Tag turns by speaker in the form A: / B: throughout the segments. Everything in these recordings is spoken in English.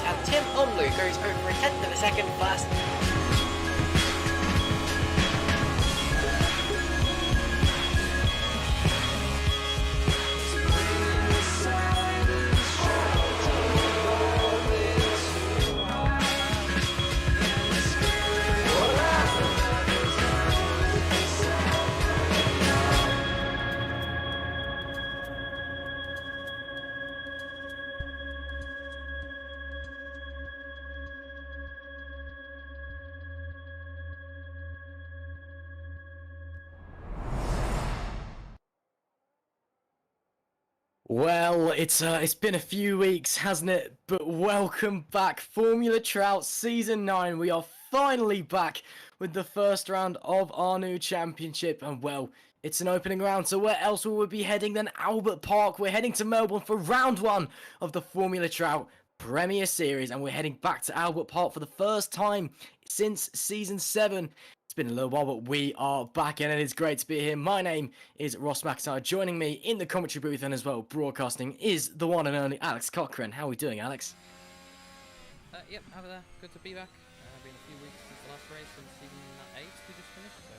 A: And Tim Onlu goes over a tenth of a second fast.
B: Well, it's been a few weeks, hasn't it? But welcome back, Formula Trout Season 9. We are finally back with the first round of our new championship. And well, it's an opening round, so where else will we be heading than Albert Park? We're heading to Melbourne for round 1 of the Formula Trout Premier Series. And we're heading back to Albert Park for the first time since Season 7. It's been a little while, but we are back and it is great to be here. My name is Ross McIntyre. Joining me in the commentary booth and as well broadcasting is the one and only Alex Cochrane. How are we doing, Alex?
C: Yep, over there. Good to be back. Been a few weeks since the last race in season 8 we just finished, so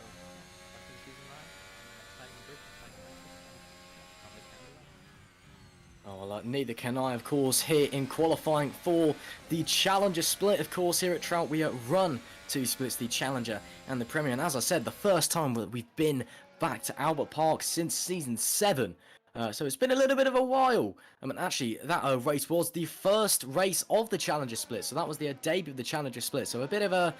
C: back in season 9. Exciting group, exciting races.
B: Oh, well, neither can I, of course, here in qualifying for the Challenger split. Of course, here at Trout, we run 2 splits, the Challenger and the Premier. And as I said, the first time that we've been back to Albert Park since Season 7. So it's been a little bit of a while. I mean, actually, that race was the first race of the Challenger split. So that was the debut of the Challenger split. So a bit of a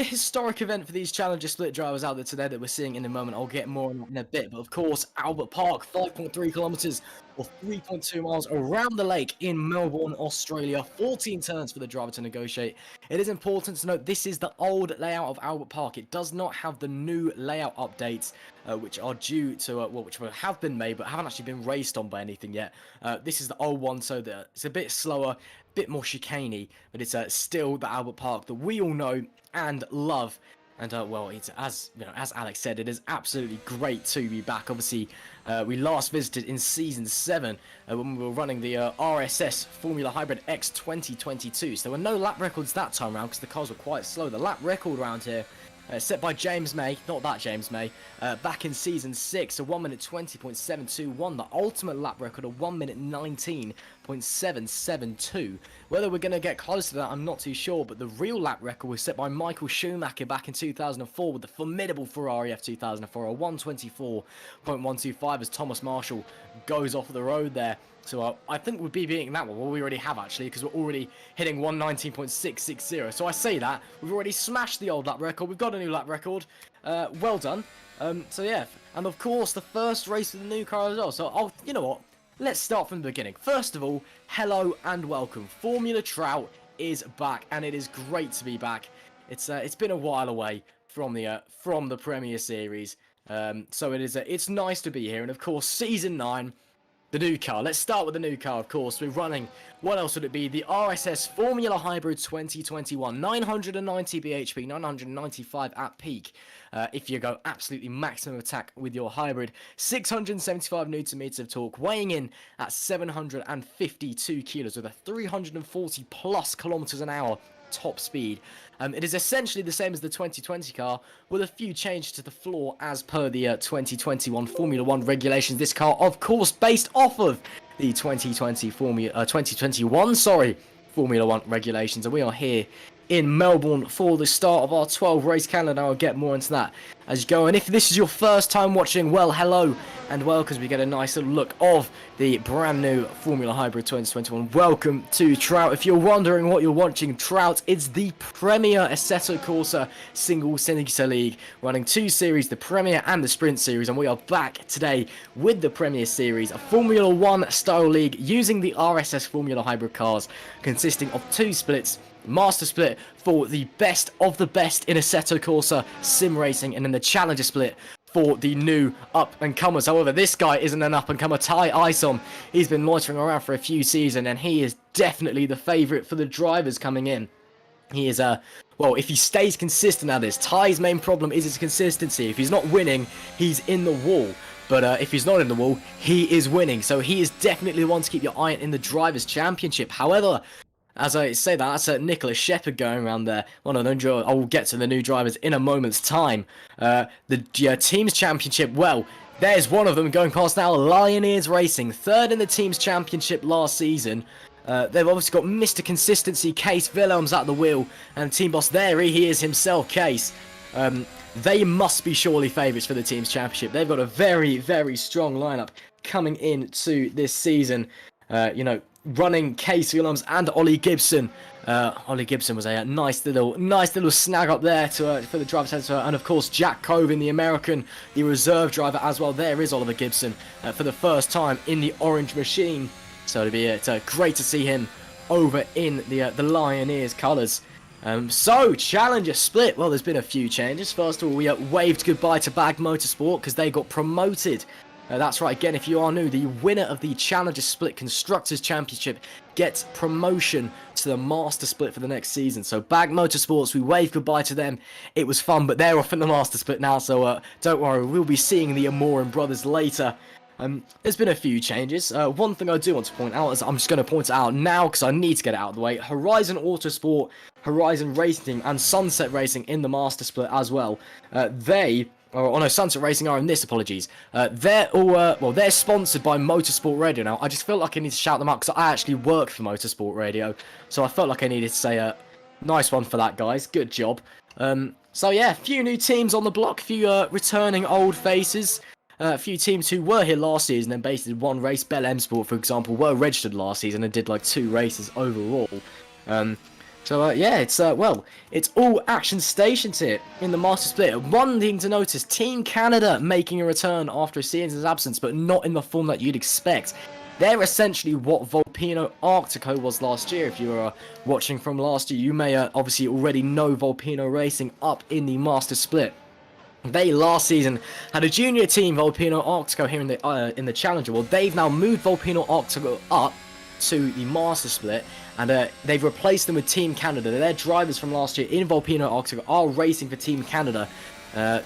B: historic event for these Challenger split drivers out there today that we're seeing in a moment. I'll get more on that in a bit. But of course, Albert Park, 5.3 kilometers or 3.2 miles around the lake in Melbourne, Australia. 14 turns for the driver to negotiate. It is important to note this is the old layout of Albert Park. It does not have the new layout updates, which are due to, which have been made but haven't actually been raced on by anything yet. This is the old one, so that it's a bit slower, bit more chicaney, but it's still the Albert Park that we all know and love. And well, it's as Alex said, it is absolutely great to be back. Obviously, we last visited in Season 7 when we were running the RSS Formula Hybrid X 2022. So there were no lap records that time around because the cars were quite slow. The lap record around here set by James May, not that James May, back in Season 6, so 1 minute 20.721, the ultimate lap record of 1 minute 19.772. Whether we're going to get close to that, I'm not too sure, but the real lap record was set by Michael Schumacher back in 2004 with the formidable Ferrari F2004, a 124.125 as Thomas Marshall goes off the road there. So I think we'll be beating that one. Well, we already have actually, because we're already hitting 119.660. So I say that we've already smashed the old lap record. We've got a new lap record. Well done. So yeah, and of course the first race with the new car as well. So you know what? Let's start from the beginning. First of all, hello and welcome. Formula Trout is back, and it is great to be back. It's been a while away from the Premier Series. So it's nice to be here, and of course Season 9. The new car. Let's start with the new car, of course. We're running, what else would it be? The RSS Formula Hybrid 2021. 990 bhp, 995 at peak. If you go absolutely maximum attack with your hybrid. 675 newton meters of torque, weighing in at 752 kilos with a 340 plus kilometers an hour top speed. It is essentially the same as the 2020 car with a few changes to the floor as per the 2021 Formula 1 regulations. This car, of course, based off of the 2021 Formula 1 regulations, and we are here in Melbourne for the start of our 12 race calendar. I'll get more into that as you go. And if this is your first time watching, well, hello and welcome. We get a nice little look of the brand new Formula Hybrid 2021. Welcome to Trout. If you're wondering what you're watching, Trout is the Premier Assetto Corsa Single Syndicate League, running 2 series, the Premier and the Sprint Series, and we are back today with the Premier Series, a Formula 1 style league using the RSS Formula Hybrid cars, consisting of 2 splits. Master Split for the best of the best in Assetto Corsa sim racing, and then the Challenger Split for the new up-and-comers. However, this guy isn't an up-and-comer. Ty Isom, he's been loitering around for a few seasons, and he is definitely the favourite for the drivers coming in. He is, well, if he stays consistent at this, Ty's main problem is his consistency. If he's not winning, he's in the wall. But if he's not in the wall, he is winning. So he is definitely the one to keep your eye on in the Drivers' Championship. However, as I say that's Nicholas Shepherd going around there. One of the I will get to the new drivers in a moment's time. The Teams Championship, well, there's one of them going past now. Lioneers Racing, 3rd in the Teams Championship last season. They've obviously got Mr. Consistency, Case Wilhelms at the wheel. And team boss there, he is himself, Case. They must be surely favourites for the Teams Championship. They've got a very, very strong lineup coming into this season. Running Case Williams and Ollie Gibson. Ollie Gibson was a nice little snag up there for the driver center, and of course Jack Coven, the American, the reserve driver as well. There is Oliver Gibson for the first time in the Orange Machine, so it's great to see him over in the Lioneers colours. So Challenger Split. Well, there's been a few changes. First of all, we waved goodbye to Bag Motorsport because they got promoted. That's right, again, if you are new, the winner of the Challenger Split Constructors Championship gets promotion to the Master Split for the next season. So Bag Motorsports, we wave goodbye to them. It was fun, but they're off in the Master Split now, so don't worry, we'll be seeing the Amorim brothers later. There's been a few changes. One thing I do want to point out is I'm just going to point it out now because I need to get it out of the way. Horizon Autosport, Horizon Racing Team, and Sunset Racing in the Master Split as well. Sunset Racing are in this, apologies. They're all, they're sponsored by Motorsport Radio now. I just feel like I need to shout them out because I actually work for Motorsport Radio. So I felt like I needed to say nice one for that, guys. Good job. So yeah, a few new teams on the block, a few returning old faces. A few teams who were here last season and basically did 1 race. Bell M Sport, for example, were registered last season and did like 2 races overall. It's all action stations here in the Master Split. One thing to notice, Team Canada making a return after a season's absence, but not in the form that you'd expect. They're essentially what Volpino Arctico was last year. If you were watching from last year, you may obviously already know Volpino Racing up in the Master Split. They last season had a junior team, Volpino Arctico, here in the Challenger. Well, they've now moved Volpino Arctico up to the Master Split, and they've replaced them with Team Canada. Their drivers from last year in Volpino Arctico are racing for Team Canada.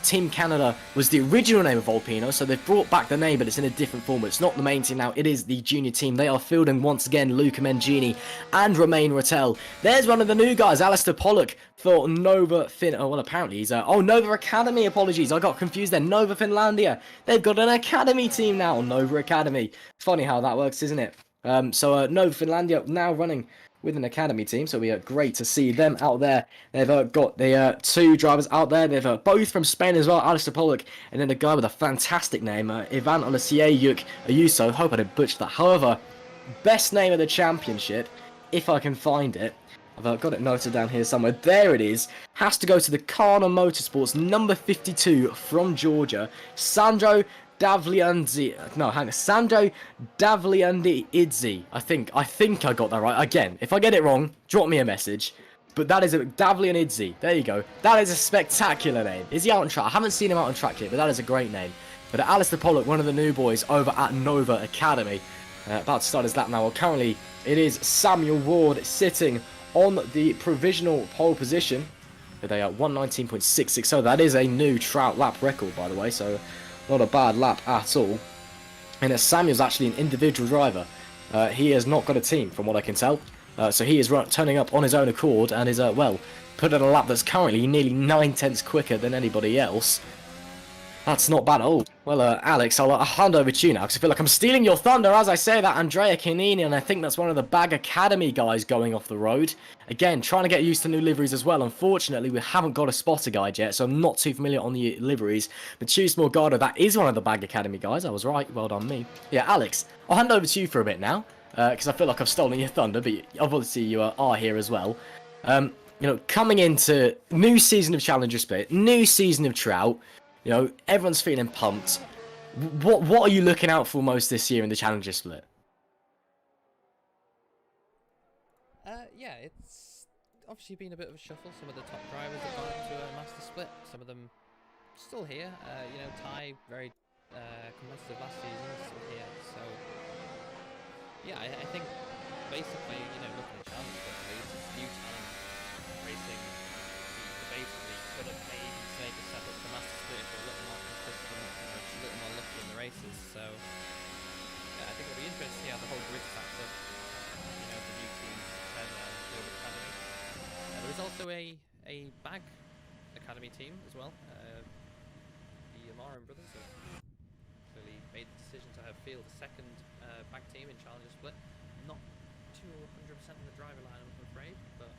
B: Team Canada was the original name of Volpino, so they've brought back the name, but it's in a different form. It's not the main team now, it is the junior team. They are fielding once again Luca Mangini and Romain Rattel. There's one of the new guys, Alistair Pollock for Nova apparently he's Nova Academy, apologies, I got confused there. Nova Finlandia, they've got an academy team now, Nova Academy. Funny how that works, isn't it? Nova Finlandia now running with an academy team, so we are great to see them out there. They've got the 2 drivers out there. They've both from Spain as well, Alistair Pollock, and then a guy with a fantastic name, Ivan Olisieyuk Ayuso. Hope I didn't butcher that. However, best name of the championship, if I can find it, I've got it noted down here somewhere. There it is. Has to go to the Kana Motorsports, number 52 from Georgia, Sandro Davlianzi. Sandro Davlianidze. I think I got that right. Again, if I get it wrong, drop me a message. But that is a Davlianidze. There you go. That is a spectacular name. Is he out on track? I haven't seen him out on track yet, but that is a great name. But Alistair Pollock, one of the new boys over at Nova Academy, about to start his lap now. Well, currently it is Samuel Ward sitting on the provisional pole position with a 119.66. So that is a new Trout lap record, by the way. So not a bad lap at all. And Samuel's actually an individual driver. He has not got a team, from what I can tell. So he is turning up on his own accord and is, put in a lap that's currently nearly 9 tenths quicker than anybody else. That's not bad at all. Well, Alex, I'll hand over to you now, because I feel like I'm stealing your thunder as I say that. Andrea Canini, and I think that's one of the Bag Academy guys going off the road. Again, trying to get used to new liveries as well. Unfortunately, we haven't got a spotter guide yet, so I'm not too familiar on the liveries. But Choose Morgado, that is one of the Bag Academy guys. I was right. Well done, me. Yeah, Alex, I'll hand over to you for a bit now, because I feel like I've stolen your thunder, but obviously you are here as well. You know, coming into new season of Challenger Split, new season of Trout, you know, everyone's feeling pumped. What are you looking out for most this year in the Challenger Split?
C: Yeah, it's obviously been a bit of a shuffle. Some of the top drivers have gone into a Master Split. Some of them still here. You know, Ty, very competitive last season, still here. So, yeah, I think basically, you know, looking at Challenger Split, it's new talent racing. Basically could have maybe made a step up to Master Split if they're a little more consistent and just a little more lucky in the races. So yeah, I think it'll be interesting to see how the whole grid stacks up. You know, the new team and the academy. There is also a Bag Academy team as well. The Amaran brothers have clearly made the decision to have field a second Bag team in Challenger Split. Not 200% in the driver lineup, I'm afraid, but.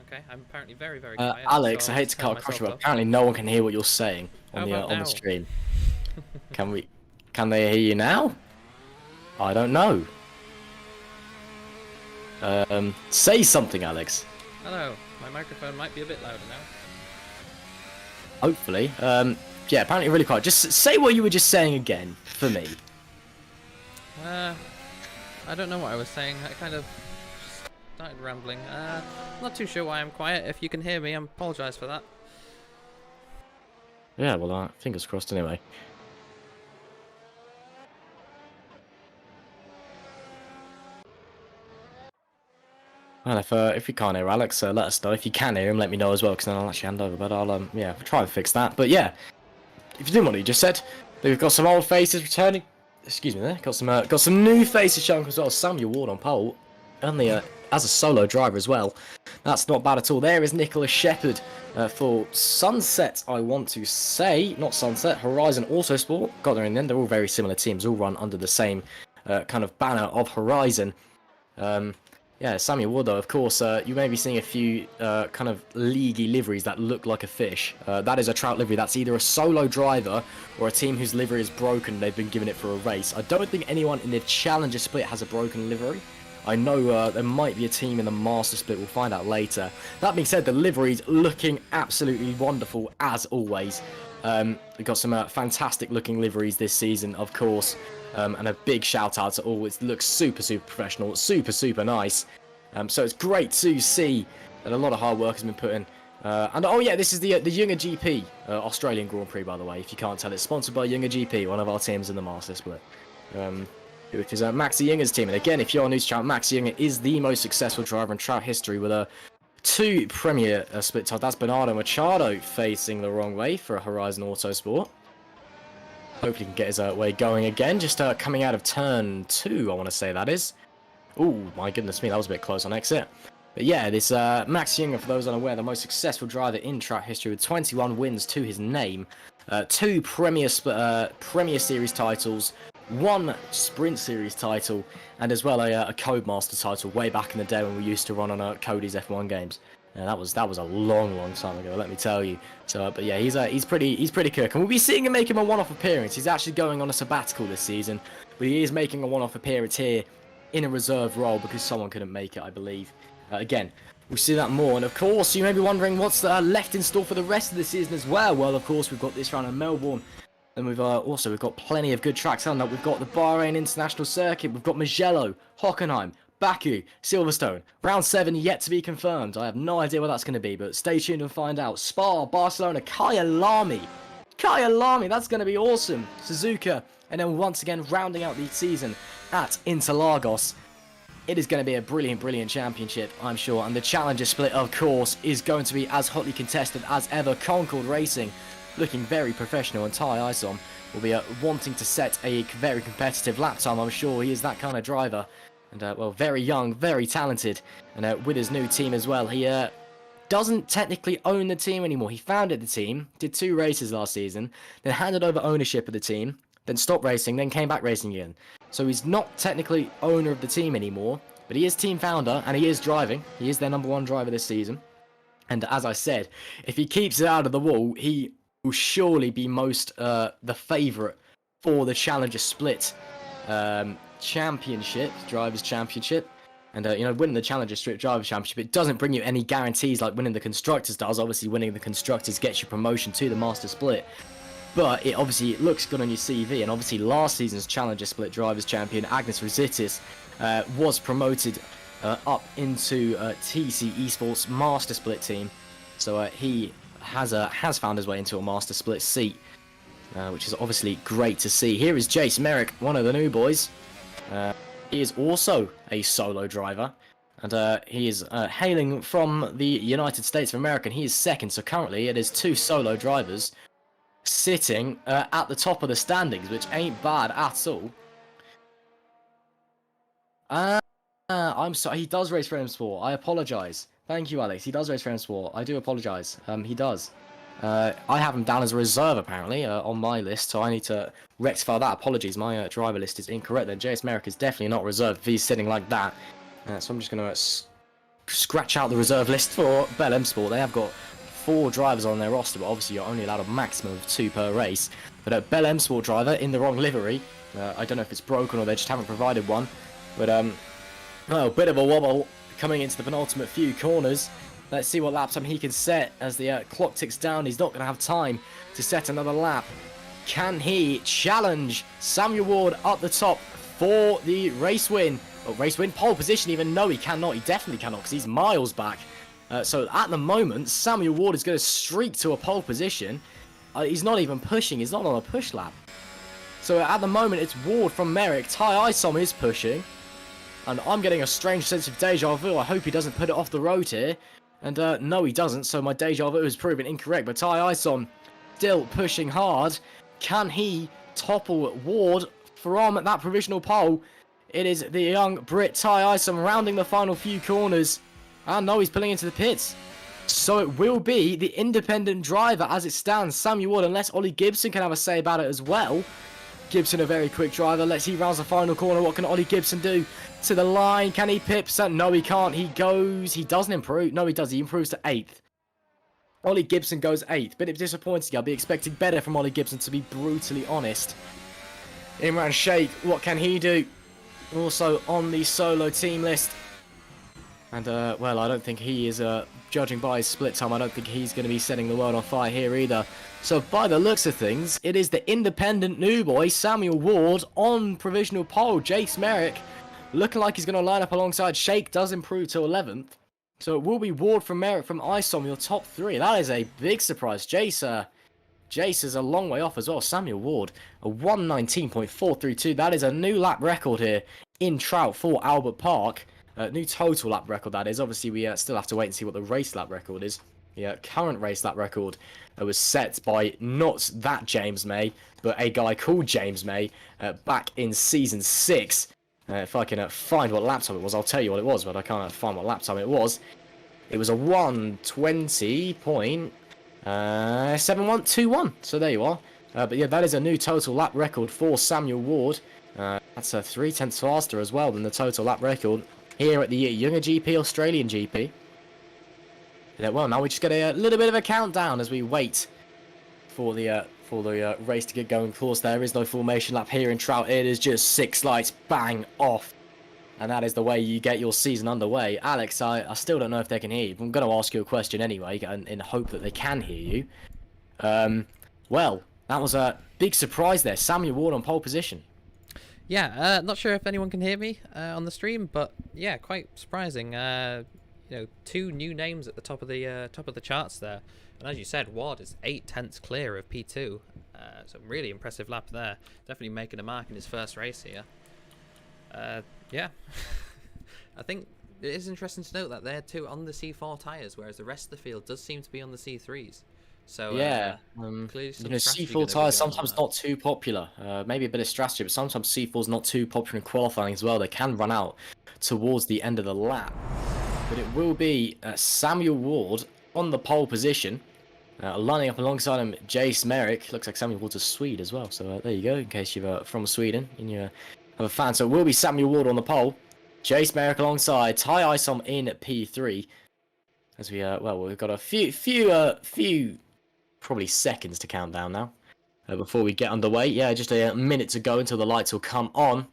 C: Okay, I'm apparently very, very quiet.
B: Alex,
C: so
B: I hate to cut across you, but apparently no one can hear what you're saying on the stream. Can they hear you now? I don't know. Say something, Alex.
C: Hello, my microphone might be a bit louder now.
B: Hopefully. Yeah, apparently really quiet. Just say what you were just saying again for me.
C: I don't know what I was saying. I kind of started rambling. Not too sure why I'm quiet. If you can hear me, I apologise for that.
B: Yeah, well, fingers crossed anyway. Well, if you can't hear Alex, let us know. If you can hear him, let me know as well, because then I'll actually hand over. But I'll yeah, try and fix that. But yeah, if you didn't what he just said, we've got some old faces returning. Excuse me, there. Got some new faces showing as well. Samuel Ward on pole, and as a solo driver as well. That's not bad at all. There is Nicholas Shepherd for Sunset. I want to say, not Sunset, Horizon Autosport. Got there in the end. They're all very similar teams, all run under the same kind of banner of Horizon. Yeah, Samuel Wood, though, of course, you may be seeing a few kind of leaguey liveries that look like a fish. That is a Trout livery. That's either a solo driver or a team whose livery is broken. They've been given it for a race. I don't think anyone in the Challenger Split has a broken livery. I know there might be a team in the Master Split. We'll find out later. That being said, the livery's looking absolutely wonderful, as always. We've got some fantastic looking liveries this season, of course. And a big shout out to all. It looks super, super professional. Super nice. So it's great to see that a lot of hard work has been put in. And oh yeah, this is the Younger GP Australian Grand Prix, by the way. If you can't tell, it's sponsored by Younger GP, one of our teams in the Master Split. Which is Maxi Younger's team. And again, if you're new to Trout, Maxi Younger is the most successful driver in Trout history with 2 Premier split titles. That's Bernardo Machado facing the wrong way for a Horizon Autosport. Hopefully he can get his way going again. Just coming out of turn 2, I want to say that is. Oh my goodness me, that was a bit close on exit. But yeah, this Max Younger, for those unaware, the most successful driver in Trout history with 21 wins to his name. 2 Premier Series titles, 1 Sprint Series title, and as well a Codemaster title way back in the day when we used to run on Cody's F1 games. That was a long time ago, let me tell you. So, but yeah, he's pretty quick, and we'll be seeing him make him a one-off appearance. He's actually going on a sabbatical this season, but he is making a one-off appearance here in a reserve role because someone couldn't make it, I believe. Again, we'll see that more, and of course, you may be wondering what's left in store for the rest of the season as well. Well, of course, we've got this round in Melbourne. And we've got plenty of good tracks on that. We've got the Bahrain International Circuit. We've got Mugello, Hockenheim, Baku, Silverstone. Round 7 yet to be confirmed. I have no idea what that's going to be, but stay tuned and find out. Spa, Barcelona, Kyalami. Kyalami, that's going to be awesome. Suzuka, and then once again rounding out the season at Interlagos. It is going to be a brilliant championship, I'm sure. And the Challenger Split, of course, is going to be as hotly contested as ever. Concord Racing, looking very professional, and Ty Isom will be wanting to set a very competitive lap time. I'm sure he is that kind of driver. And, well, very young, very talented. And with his new team as well, he doesn't technically own the team anymore. He founded the team, did 2 races last season, then handed over ownership of the team, then stopped racing, then came back racing again. So he's not technically owner of the team anymore, but he is team founder, and he is driving. He is their #1 driver this season. And as I said, if he keeps it out of the wall, he will surely be the favourite for the Challenger Split Championship, Drivers' Championship. And, winning the Challenger Split Drivers' Championship, it doesn't bring you any guarantees like winning the Constructors does. Obviously, winning the Constructors gets you promotion to the Master Split. But it looks good on your CV. And obviously, last season's Challenger Split Drivers' Champion, Agnes Rositis, was promoted up into TC Esports Master Split team. So he has found his way into a Master Split seat, which is obviously great to see. Here is Jace Merrick, one of the new boys. He is also a solo driver, and he is hailing from the United States of America. And he is second, so currently it is 2 solo drivers sitting at the top of the standings, which ain't bad at all. I'm sorry, he does race for M Sport. I apologise. Thank you, Alex. He does race for M Sport. I do apologise. He does. I have him down as a reserve, apparently, on my list, so I need to rectify that. Apologies, my driver list is incorrect. Then JS Merrick is definitely not reserved if he's sitting like that. So I'm just going to scratch out the reserve list for Bell M Sport. They have got 4 drivers on their roster, but obviously you're only allowed a maximum of 2 per race. But a Bell M Sport driver in the wrong livery. I don't know if it's broken or they just haven't provided one. But, well, bit of a wobble coming into the penultimate few corners. Let's see what lap time he can set as the clock ticks down. He's not going to have time to set another lap. Can he challenge Samuel Ward up the top for the race win? Oh, race win, pole position even? No, he cannot. He definitely cannot because he's miles back. So at the moment, Samuel Ward is going to streak to a pole position. He's not even pushing. He's not on a push lap. So at the moment, it's Ward from Merrick. Ty Isom is pushing. And I'm getting a strange sense of deja vu. I hope he doesn't put it off the road here. And no, he doesn't. So my deja vu is proven incorrect. But Ty Isom still pushing hard. Can he topple Ward from that provisional pole? It is the young Brit Ty Isom rounding the final few corners. And no, he's pulling into the pits. So it will be the independent driver as it stands, Samuel Ward, unless Ollie Gibson can have a say about it as well. Gibson, a very quick driver. Let's see, he rounds the final corner. What can Ollie Gibson do? To the line. Can he pip? No, he can't. He doesn't improve. No, he does. He improves to 8th. Ollie Gibson goes 8th. Bit disappointing. I'll be expecting better from Ollie Gibson, to be brutally honest. Imran Sheikh, what can he do? Also on the solo team list. And, well, I don't think he is, judging by his split time, I don't think he's going to be setting the world on fire here either. So, by the looks of things, it is the independent new boy, Samuel Ward, on provisional pole. Jace Merrick, looking like he's going to line up alongside Sheikh, does improve to 11th. So, it will be Ward from Merrick from ISOM, your top 3. That is a big surprise. Jace is a long way off as well. Samuel Ward, a 119.432. That is a new lap record here in Trout for Albert Park. New total lap record, that is. Obviously, we still have to wait and see what the race lap record is. The current race lap record was set by not that James May, but a guy called James May back in Season 6. If I can find what lap time it was, I'll tell you what it was, but I can't find what lap time it was. It was a 1:20.7121. So there you are. But yeah, that is a new total lap record for Samuel Ward. That's a 3/10 faster as well than the total lap record here at the Younger GP Australian GP. Yeah, well, now we just get a little bit of a countdown as we wait for the race to get going. Of course, there is no formation lap here in Trout. It is just 6 lights, bang, off. And that is the way you get your season underway. Alex, I still don't know if they can hear you. I'm going to ask you a question anyway, in hope that they can hear you. Well, that was a big surprise there. Samuel Ward on pole position.
C: Yeah, not sure if anyone can hear me on the stream, but yeah, quite surprising. You know, 2 new names at the top of the charts there, and as you said, Ward is 8/10 clear of P2. So really impressive lap there. Definitely making a mark in his first race here. Yeah, I think it is interesting to note that they're 2 on the C4 tyres, whereas the rest of the field does seem to be on the C3s. So
B: yeah, C4 tyres sometimes not too popular. Maybe a bit of strategy, but sometimes C4's not too popular in qualifying as well. They can run out towards the end of the lap. But it will be Samuel Ward on the pole position. Lining up alongside him, Jace Merrick. Looks like Samuel Ward's a Swede as well. So there you go, in case you're from Sweden and you have a fan. So it will be Samuel Ward on the pole. Jace Merrick alongside Ty Isom in P3. As we well, we've got a few probably seconds to count down now before we get underway. Yeah, just a minute to go until the lights will come on.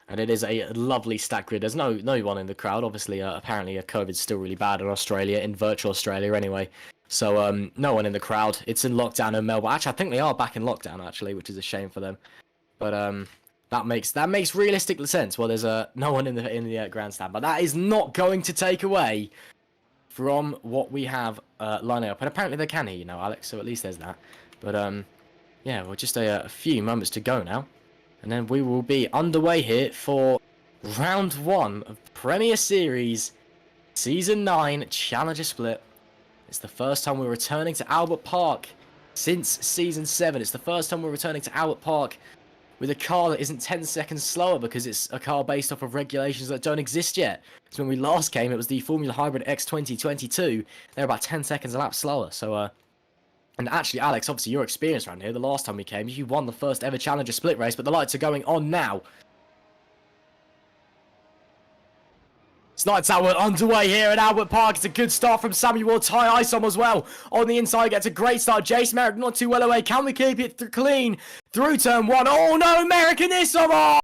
B: And it is a lovely stack grid. There's no one in the crowd. Obviously, apparently, COVID's still really bad in Australia, in virtual Australia anyway. So no one in the crowd. It's in lockdown in Melbourne. Actually, I think they are back in lockdown actually, which is a shame for them. But that makes realistic sense. Well, there's no one in the grandstand, but that is not going to take away from what we have lining up. And apparently they can hear you now, Alex. So at least there's that. But yeah, well, just a few moments to go now. And then we will be underway here for round 1 of Premier Series Season 9 Challenger Split. It's the first time we're returning to Albert Park since Season 7. It's the first time we're returning to Albert Park with a car that isn't 10 seconds slower because it's a car based off of regulations that don't exist yet. So when we last came, it was the Formula Hybrid X 2022. They're about 10 seconds a lap slower. So, and actually, Alex, obviously your experience around here, the last time we came, you won the first ever Challenger Split race, but the lights are going on now. It's Lights Out, we're underway here at Albert Park. It's a good start from Samuel. Ty Isom as well. On the inside, gets a great start. Jace Merrick not too well away. Can we keep it clean through turn 1? Oh no, Merrick and Isom off!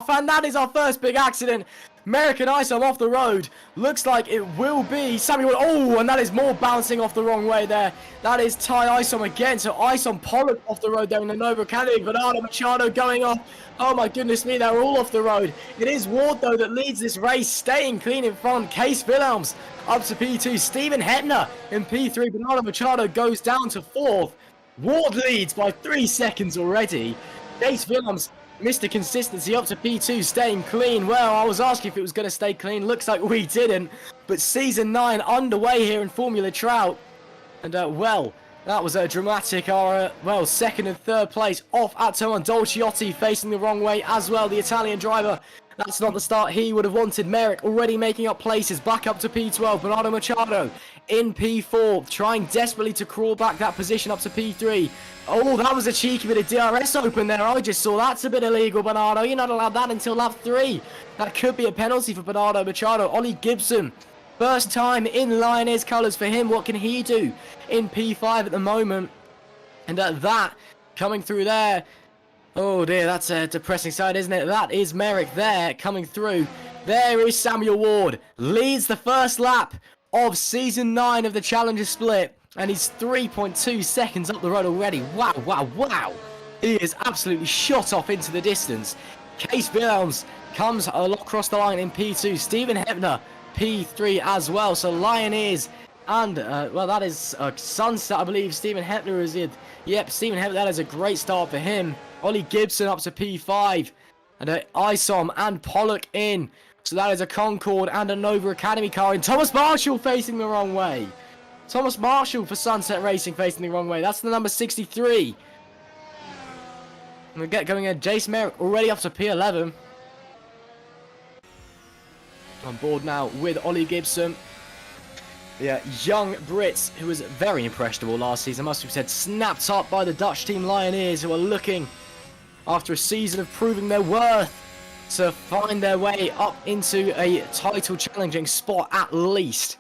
B: And that is our first big accident. Merrick and Isom off the road. Looks like it will be Samuel. Oh, and that is more bouncing off the wrong way there. That is Ty Isom again. So Isom Pollock off the road there in the Nova Canini. Bernardo Machado going off. Oh my goodness me, they're all off the road. It is Ward though that leads this race, staying clean in front. Case Wilhelms up to P2. Stephen Hepner in P3. Bernardo Machado goes down to 4th. Ward leads by 3 seconds already. Case Wilhelms, Mr. Consistency up to P2, staying clean. Well, I was asking if it was going to stay clean. Looks like we didn't. But Season 9 underway here in Formula Trout. And, well, that was a dramatic. Our, well, second and third place off at turn 1. Dolciotti facing the wrong way as well. The Italian driver. That's not the start he would have wanted. Merrick already making up places. Back up to P12. Bernardo Machado in P4. Trying desperately to crawl back that position up to P3. Oh, that was a cheeky bit of DRS open there. I just saw that's a bit illegal, Bernardo. You're not allowed that until lap 3. That could be a penalty for Bernardo Machado. Ollie Gibson. First time in Lioness colours for him. What can he do in P5 at the moment? And that coming through there. Oh dear, that's a depressing side, isn't it? That is Merrick there coming through. There is Samuel Ward. Leads the first lap of Season 9 of the Challenger Split. And he's 3.2 seconds up the road already. Wow, wow, wow. He is absolutely shot off into the distance. Case Wilhelms comes across the line in P2. Stephen Hepner, P3 as well. So Lioneers and, well, that is Sunset, I believe. Stephen Hepner is in. Yep, Stephen Hepner, that is a great start for him. Ollie Gibson up to P5. And Isom and Pollock in. So that is a Concorde and a Nova Academy car. And Thomas Marshall facing the wrong way. Thomas Marshall for Sunset Racing facing the wrong way. That's the number 63. And we get going in. Jace Merrick already up to P11. On board now with Ollie Gibson. The young Brits, who was very impressionable last season, must be said, snapped up by the Dutch team Lioneers, who are looking, after a season of proving their worth, to find their way up into a title challenging spot at least.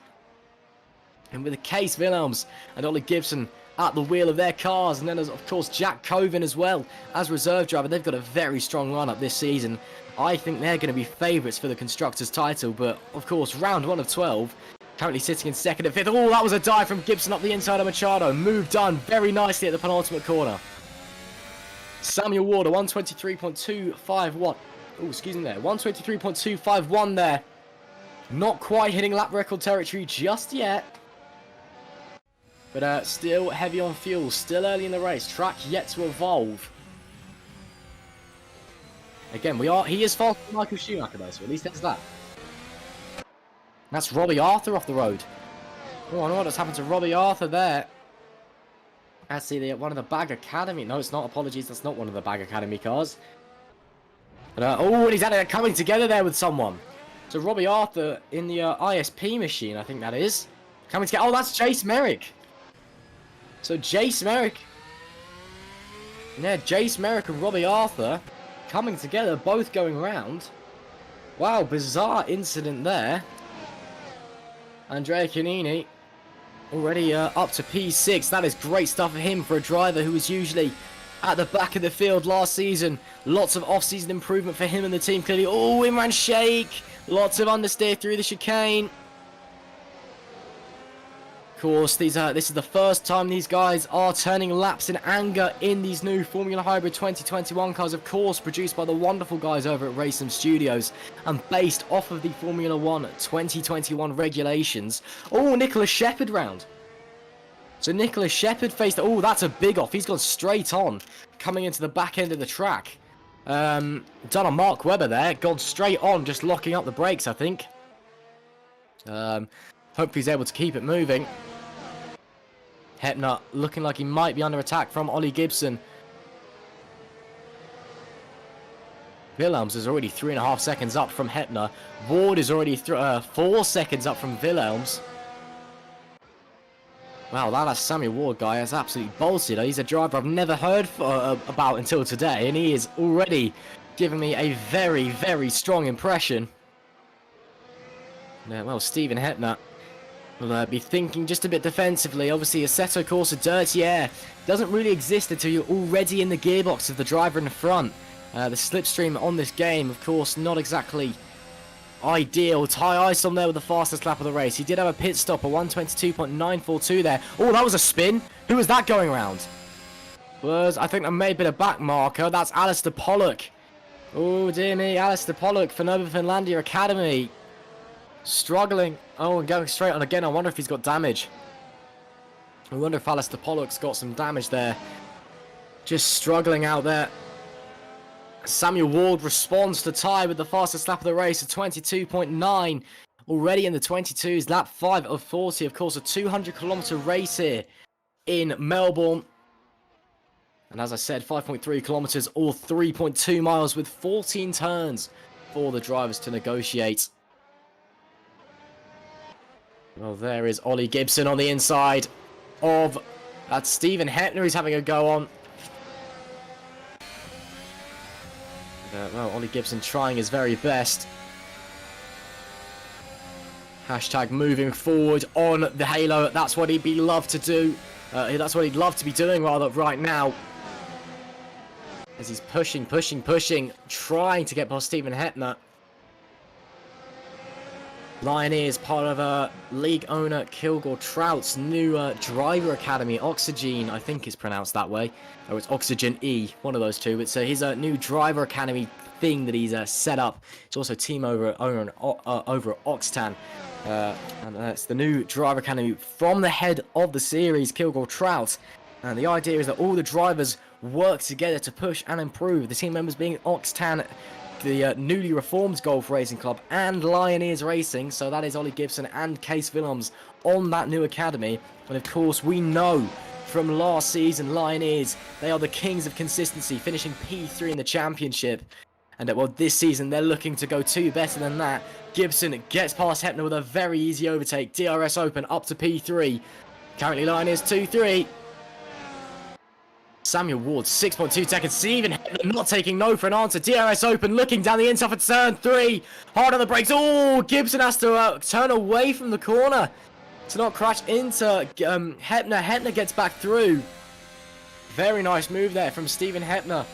B: And with Case Wilhelms and Ollie Gibson at the wheel of their cars, and then there's of course Jack Coven as well as reserve driver. They've got a very strong lineup this season. I think they're going to be favourites for the Constructors' title, but of course round 1 of 12, currently sitting in 2nd and 5th. Oh, that was a dive from Gibson up the inside of Machado. Move done very nicely at the penultimate corner. Samuel Ward, 123.251. Oh, excuse me there. 123.251 there. Not quite hitting lap record territory just yet. But still heavy on fuel, still early in the race. Track yet to evolve. Again, he is faster than Michael Schumacher though, so at least there's that. That's Robbie Arthur off the road. Oh, I wonder what's happened to Robbie Arthur there. That's one of the Bag Academy. No, it's not. Apologies, that's not one of the Bag Academy cars. But, oh, and he's had it coming together there with someone. So Robbie Arthur in the ISP machine, I think that is. Coming to get... Oh, that's Jace Merrick. So Jace Merrick... Yeah, Jace Merrick and Robbie Arthur coming together, both going round. Wow, bizarre incident there. Andrea Canini already up to P6. That is great stuff for him, for a driver who was usually at the back of the field last season. Lots of off-season improvement for him and the team, clearly. Oh, Imran Sheikh. Lots of understeer through the chicane. Of course, this is the first time these guys are turning laps in anger in these new Formula Hybrid 2021 cars, of course, produced by the wonderful guys over at Racing Studios and based off of the Formula 1 2021 regulations. Oh, Nicholas Shepherd round. So Nicholas Shepherd faced... Oh, that's a big off. He's gone straight on, coming into the back end of the track. Done a Mark Webber there. Gone straight on, just locking up the brakes, I think. Hope he's able to keep it moving. Hepner looking like he might be under attack from Ollie Gibson. Wilhelms is already 3.5 seconds up from Hepner. Ward is already 4 seconds up from Wilhelms. Wow, that Samuel Ward guy is absolutely bolted. He's a driver I've never heard about until today, and he is already giving me a very, very strong impression. Yeah, well, Stephen Hepner will be thinking just a bit defensively. Obviously, Assetto Corsa Dirty Air doesn't really exist until you're already in the gearbox of the driver in the front. The slipstream on this game, of course, not exactly ideal. Ty Ice on there with the fastest lap of the race. He did have a pit stop, a 122.942 there. Oh, that was a spin. Who was that going around? I think that may have been a back marker. That's Alistair Pollock. Oh, dear me. Alistair Pollock for Nova Finlandia Academy. Struggling. Oh, and going straight on again. I wonder if he's got damage. I wonder if Alistair Pollock's got some damage there. Just struggling out there. Samuel Ward responds to Ty with the fastest lap of the race, a 22.9. Already in the 22s, lap 5 of 40. Of course, a 200-kilometer race here in Melbourne. And as I said, 5.3 kilometers or 3.2 miles with 14 turns for the drivers to negotiate. Well, there is Ollie Gibson on the inside of that Stephen Hepner. He's having a go on. Well, Ollie Gibson trying his very best. Hashtag moving forward on the Halo. That's what he'd love to do. That's what he'd love to be doing rather right now. As he's pushing, trying to get past Stephen Hepner. Lioneers, part of league owner Kilgore Trout's new driver academy, Oxygen, I think it's pronounced that way. Or it's Oxygen E, one of those two. It's his new driver academy thing that he's set up. It's also team owner over at Oxtan. And it's the new driver academy from the head of the series, Kilgore Trout. And the idea is that all the drivers work together to push and improve. The team members being Oxtan, the newly reformed Golf Racing Club, and Lioneers Racing. So that is Ollie Gibson and Case Willems on that new academy. And of course, we know from last season, Lioneers, they are the kings of consistency, finishing P3 in the championship. And well, this season, they're looking to go 2 better than that. Gibson gets past Hepner with a very easy overtake. DRS Open up to P3. Currently, Lioneers 2-3. Samuel Ward, 6.2 seconds. Stephen Hepner not taking no for an answer. DRS Open, looking down the inside for turn 3. Hard on the brakes. Oh, Gibson has to turn away from the corner to not crash into Hepner. Hepner gets back through. Very nice move there from Stephen Hepner.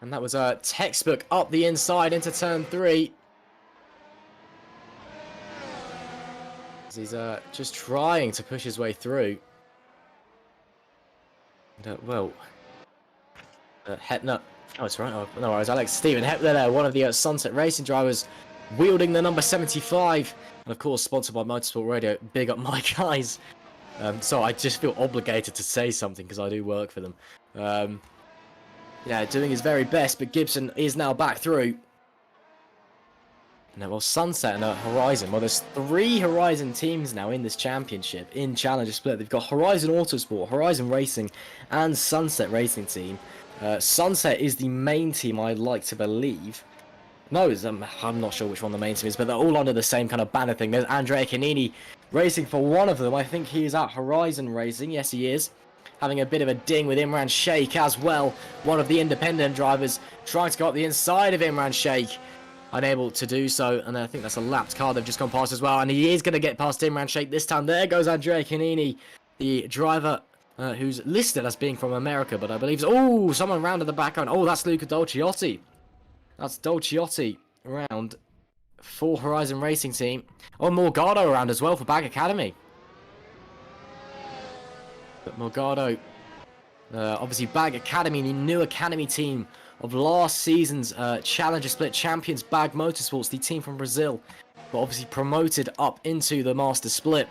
B: And that was a textbook up the inside into turn 3. As he's just trying to push his way through. Hepner. Oh, it's right. Oh, no worries, Alex. Stephen Hepner there, one of the Sunset Racing drivers, wielding the number 75. And of course, sponsored by Motorsport Radio. Big up my guys. So I just feel obligated to say something because I do work for them. Yeah, doing his very best, but Gibson is now back through. Now, well, Sunset and Horizon. Well, there's 3 Horizon teams now in this championship, in Challenger Split. They've got Horizon Autosport, Horizon Racing, and Sunset Racing Team. Sunset is the main team, I'd like to believe. No, I'm not sure which one the main team is, but they're all under the same kind of banner thing. There's Andrea Canini racing for one of them. I think he is at Horizon Racing. Yes, he is. Having a bit of a ding with Imran Sheikh as well. One of the independent drivers trying to go up the inside of Imran Sheikh. Unable to do so, and I think that's a lapped car they've just gone past as well. And he is going to get past Imran Sheikh this time. There goes Andrea Canini, the driver who's listed as being from America, but I believe... Oh, someone rounded the background. Oh, that's Luca Dolciotti. That's Dolciotti around for Horizon Racing Team. Oh, Morgado around as well for Bag Academy. But Morgado, obviously Bag Academy, the new academy team of last season's Challenger Split champions, Bag Motorsports, the team from Brazil, but obviously promoted up into the Master Split.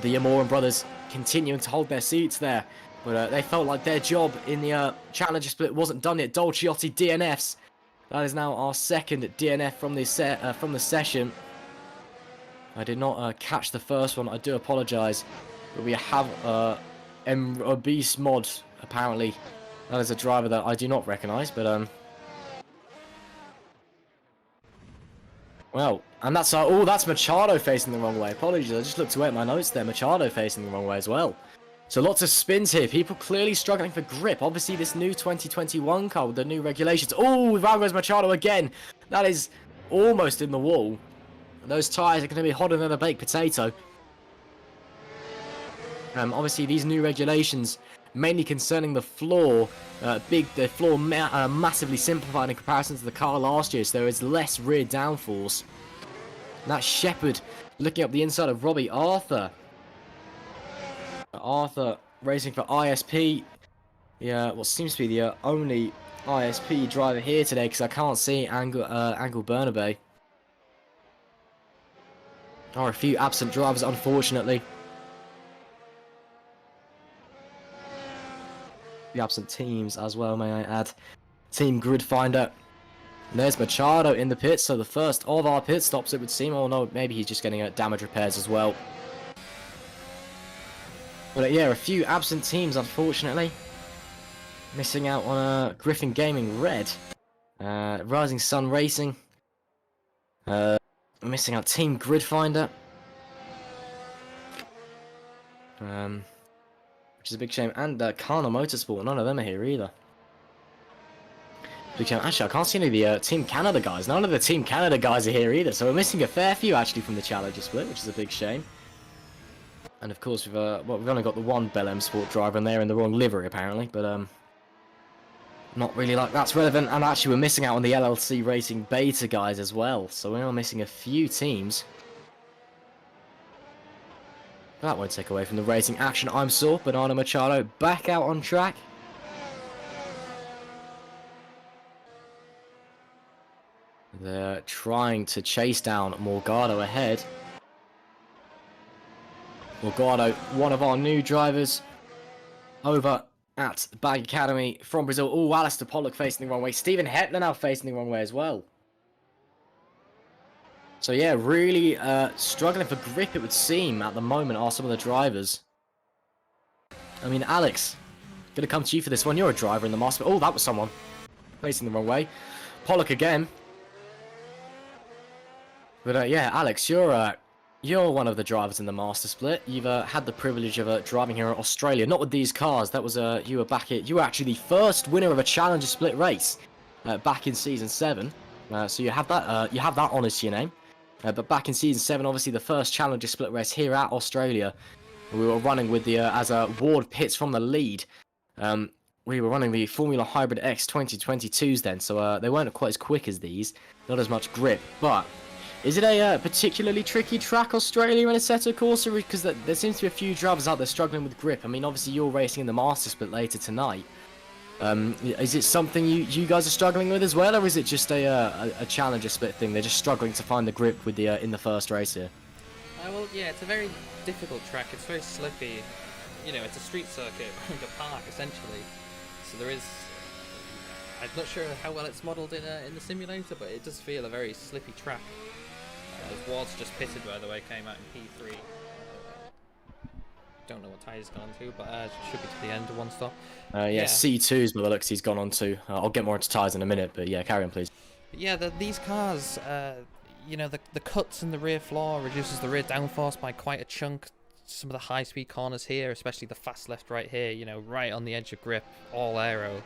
B: The Amoran brothers continuing to hold their seats there, but they felt like their job in the Challenger Split wasn't done yet. Dolciotti DNFs. That is now our second DNF from the session. I did not catch the first one. I do apologise, but we have a beast mod apparently. That is a driver that I do not recognise, but well, and that's oh, that's Machado facing the wrong way. Apologies, I just looked away at my notes there. Machado facing the wrong way as well. So lots of spins here. People clearly struggling for grip. Obviously, this new 2021 car with the new regulations. Oh, round goes Machado again. That is almost in the wall. Those tyres are going to be hotter than a baked potato. Obviously, these new regulations, mainly concerning the floor, the floor massively simplified in comparison to the car last year, so there is less rear downforce. And that's Shepard looking up the inside of Robbie Arthur. Arthur racing for ISP. Yeah, what seems to be the only ISP driver here today, because I can't see Angle Bernabe. There are a few absent drivers, unfortunately. The absent teams as well, may I add. Team Grid Finder. And there's Machado in the pits, so the first of our pit stops, it would seem. Oh no, maybe he's just getting damage repairs as well. But yeah, a few absent teams, unfortunately. Missing out on Griffin Gaming Red. Rising Sun Racing. Missing out Team Grid Finder. Which is a big shame. And Kana Motorsport, none of them are here either. Big shame. Actually, I can't see any of the Team Canada guys. None of the Team Canada guys are here either. So we're missing a fair few actually from the Challenger Split, which is a big shame. And of course, we've only got the one Bel M Sport driver, and they're in the wrong livery apparently. But not really like that's relevant. And actually, we're missing out on the LLC Racing Beta guys as well. So we're missing a few teams. That won't take away from the racing action, I'm sure. Banana Machado back out on track. They're trying to chase down Morgado ahead. Morgado, one of our new drivers over at Bag Academy from Brazil. Oh, Alistair Pollock facing the wrong way. Stephen Hepner now facing the wrong way as well. So yeah, really struggling for grip, it would seem, at the moment are some of the drivers. I mean, Alex, gonna come to you for this one. You're a driver in the Master. Oh, that was someone facing the wrong way. Pollock again. But yeah, Alex, you're one of the drivers in the Master Split. You've had the privilege of driving here in Australia, not with these cars. That was you were actually the first winner of a Challenger Split race back in season 7. So you have that honours to your name. But back in season 7, obviously the first Challenger Split race here at Australia, we were running with the as Ward pits from the lead. We were running the Formula Hybrid X 2022s then, so they weren't quite as quick as these, not as much grip. But is it a particularly tricky track, Australia, in Assetto Corsa? Because there seems to be a few drivers out there struggling with grip. I mean, obviously you're racing in the Master Split later tonight. Is it something you guys are struggling with as well, or is it just a Challenger Split thing? They're just struggling to find the grip with the in the first race here.
C: Well, yeah, it's a very difficult track. It's very slippy. You know, it's a street circuit around a park essentially. So there is. I'm not sure how well it's modelled in the simulator, but it does feel a very slippy track. Ward's just pitted, by the way, came out in P3. Don't know what tyre he's gone to, but should be to the end of one stop.
B: Yeah, C2's by the looks he's gone on to. I'll get more into tyres in a minute, but yeah, carry on please.
C: But yeah, these cars, you know, the cuts in the rear floor reduces the rear downforce by quite a chunk. Some of the high-speed corners here, especially the fast left right here, you know, right on the edge of grip, all aero.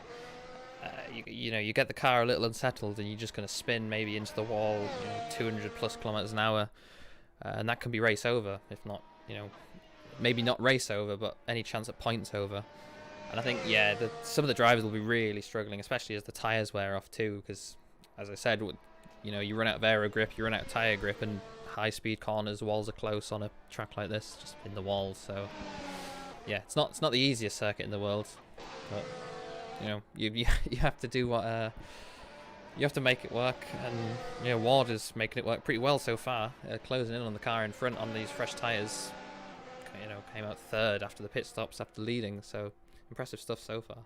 C: You know, you get the car a little unsettled and you're just going to spin maybe into the wall, you know, 200 plus kilometers an hour. And that can be race over, if not, you know, maybe not race over, but any chance at points over. And I think, yeah, some of the drivers will be really struggling, especially as the tyres wear off too, because, as I said, you know, you run out of aero grip, you run out of tyre grip, and high-speed corners, walls are close on a track like this, just in the walls. So, yeah, it's not the easiest circuit in the world, but you know, you have to do what you have to make it work, and you know, Ward is making it work pretty well so far, closing in on the car in front on these fresh tyres. You know, came out third after the pit stops after leading, so impressive stuff so far.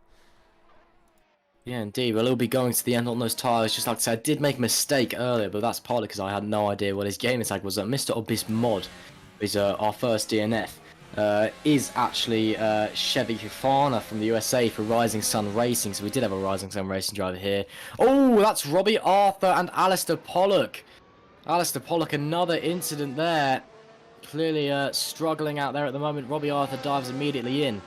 B: Yeah, indeed. Well, he'll be going to the end on those tyres. Just like I said, I did make a mistake earlier, but that's partly because I had no idea what his game tag was. Mr. Abyss Mod is our first DNF. Is actually Chevy Hufana from the USA for Rising Sun Racing. So we did have a Rising Sun Racing driver here. Oh, that's Robbie Arthur and Alistair Pollock. Alistair Pollock, another incident there. Clearly struggling out there at the moment. Robbie Arthur dives immediately in.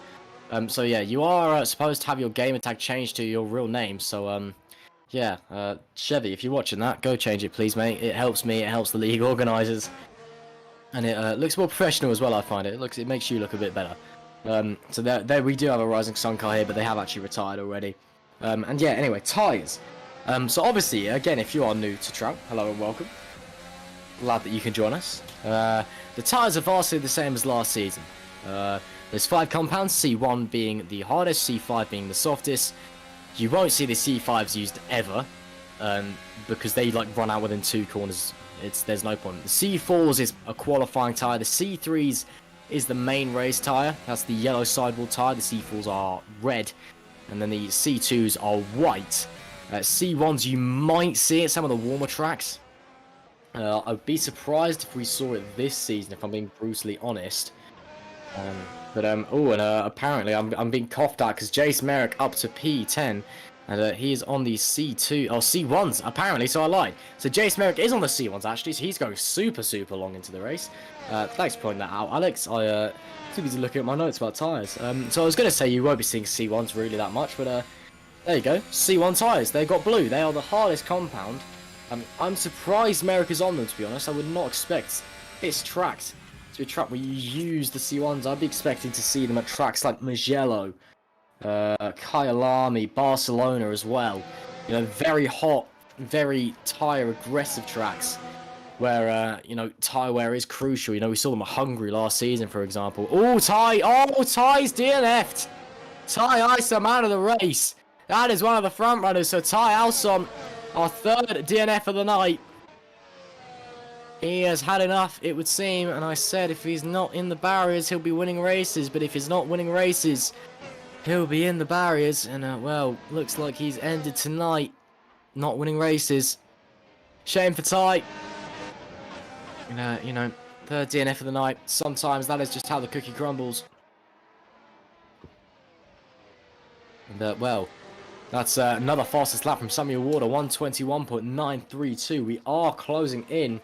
B: So yeah, you are supposed to have your gamer tag changed to your real name. So yeah, Chevy, if you're watching that, go change it, please, mate. It helps me. It helps the league organisers, and it looks more professional as well. I find it makes you look a bit better. So there we do have a Rising Sun car here, but they have actually retired already. And yeah, anyway, tyres. So obviously, again, if you are new to Trout, hello and welcome. Glad that you can join us. The tyres are vastly the same as last season. There's 5 compounds, C1 being the hardest, C5 being the softest. You won't see the C5s used ever, because they like run out within 2 corners. There's no point. The C4s is a qualifying tyre. The C3s is the main race tyre. That's the yellow sidewall tyre. The C4s are red, and then the C2s are white. C1s you might see at some of the warmer tracks. I'd be surprised if we saw it this season, if I'm being brutally honest. Apparently I'm being coughed at because Jace Merrick up to P10, and he is on the C2 or C1s apparently. So I lied. So Jace Merrick is on the C1s actually. So he's going super long into the race. Thanks for pointing that out, Alex. I too busy looking at my notes about tyres. So I was going to say you won't be seeing C1s really that much, but there you go. C1 tyres. They got blue. They are the hardest compound. I'm surprised Merrick is on them, to be honest. I would not expect this track to be a track where you use the C1s. I'd be expecting to see them at tracks like Mugello, Kyalami, Barcelona as well. You know, very hot, very tyre aggressive tracks where, you know, tyre wear is crucial. You know, we saw them at Hungary last season, for example. Oh, Ty's DNF'd. Ty Isom out of the race. That is one of the front runners. So Ty Isom, our third DNF of the night. He has had enough, it would seem, and I said if he's not in the barriers, he'll be winning races, but if he's not winning races, he'll be in the barriers, and, well, looks like he's ended tonight, not winning races. Shame for Ty. You know, third DNF of the night. Sometimes that is just how the cookie crumbles. And, well, that's another fastest lap from Samuel Warder, 121.932. We are closing in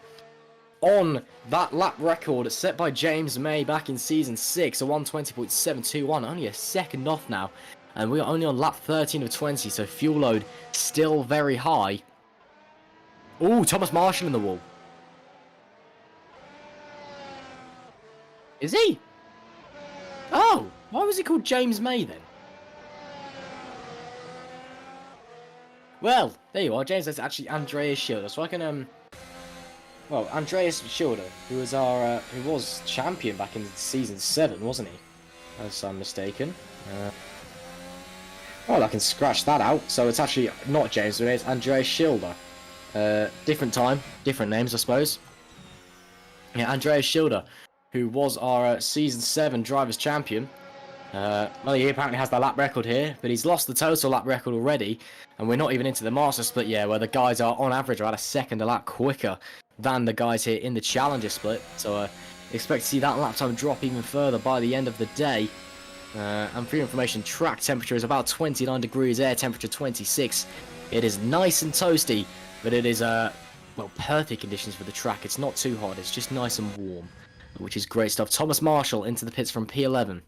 B: on that lap record set by James May back in Season 6, a 120.721, only a second off now. And we are only on lap 13 of 20, so fuel load still very high. Ooh, Thomas Marshall in the wall. Is he? Oh, why was he called James May then? Well, there you are, James. That's actually Andrea Schilder, so I can, well, Andreas Schilder, who was champion back in Season 7, wasn't he? Unless I'm mistaken. Well, I can scratch that out. So it's actually not James, but it's Andreas Schilder. Different time, different names, I suppose. Yeah, Andreas Schilder, who was our Season 7 Drivers' Champion. Well, he apparently has the lap record here, but he's lost the total lap record already, and we're not even into the Master Split yet, where the guys are, on average, about a second a lap quicker than the guys here in the Challenger Split. So expect to see that lap time drop even further by the end of the day. And for your information, track temperature is about 29 degrees, air temperature 26. It is nice and toasty But it is, well, perfect conditions for the track. It's not too hot, it's just nice and warm, which is great stuff. Thomas Marshall into the pits from P11.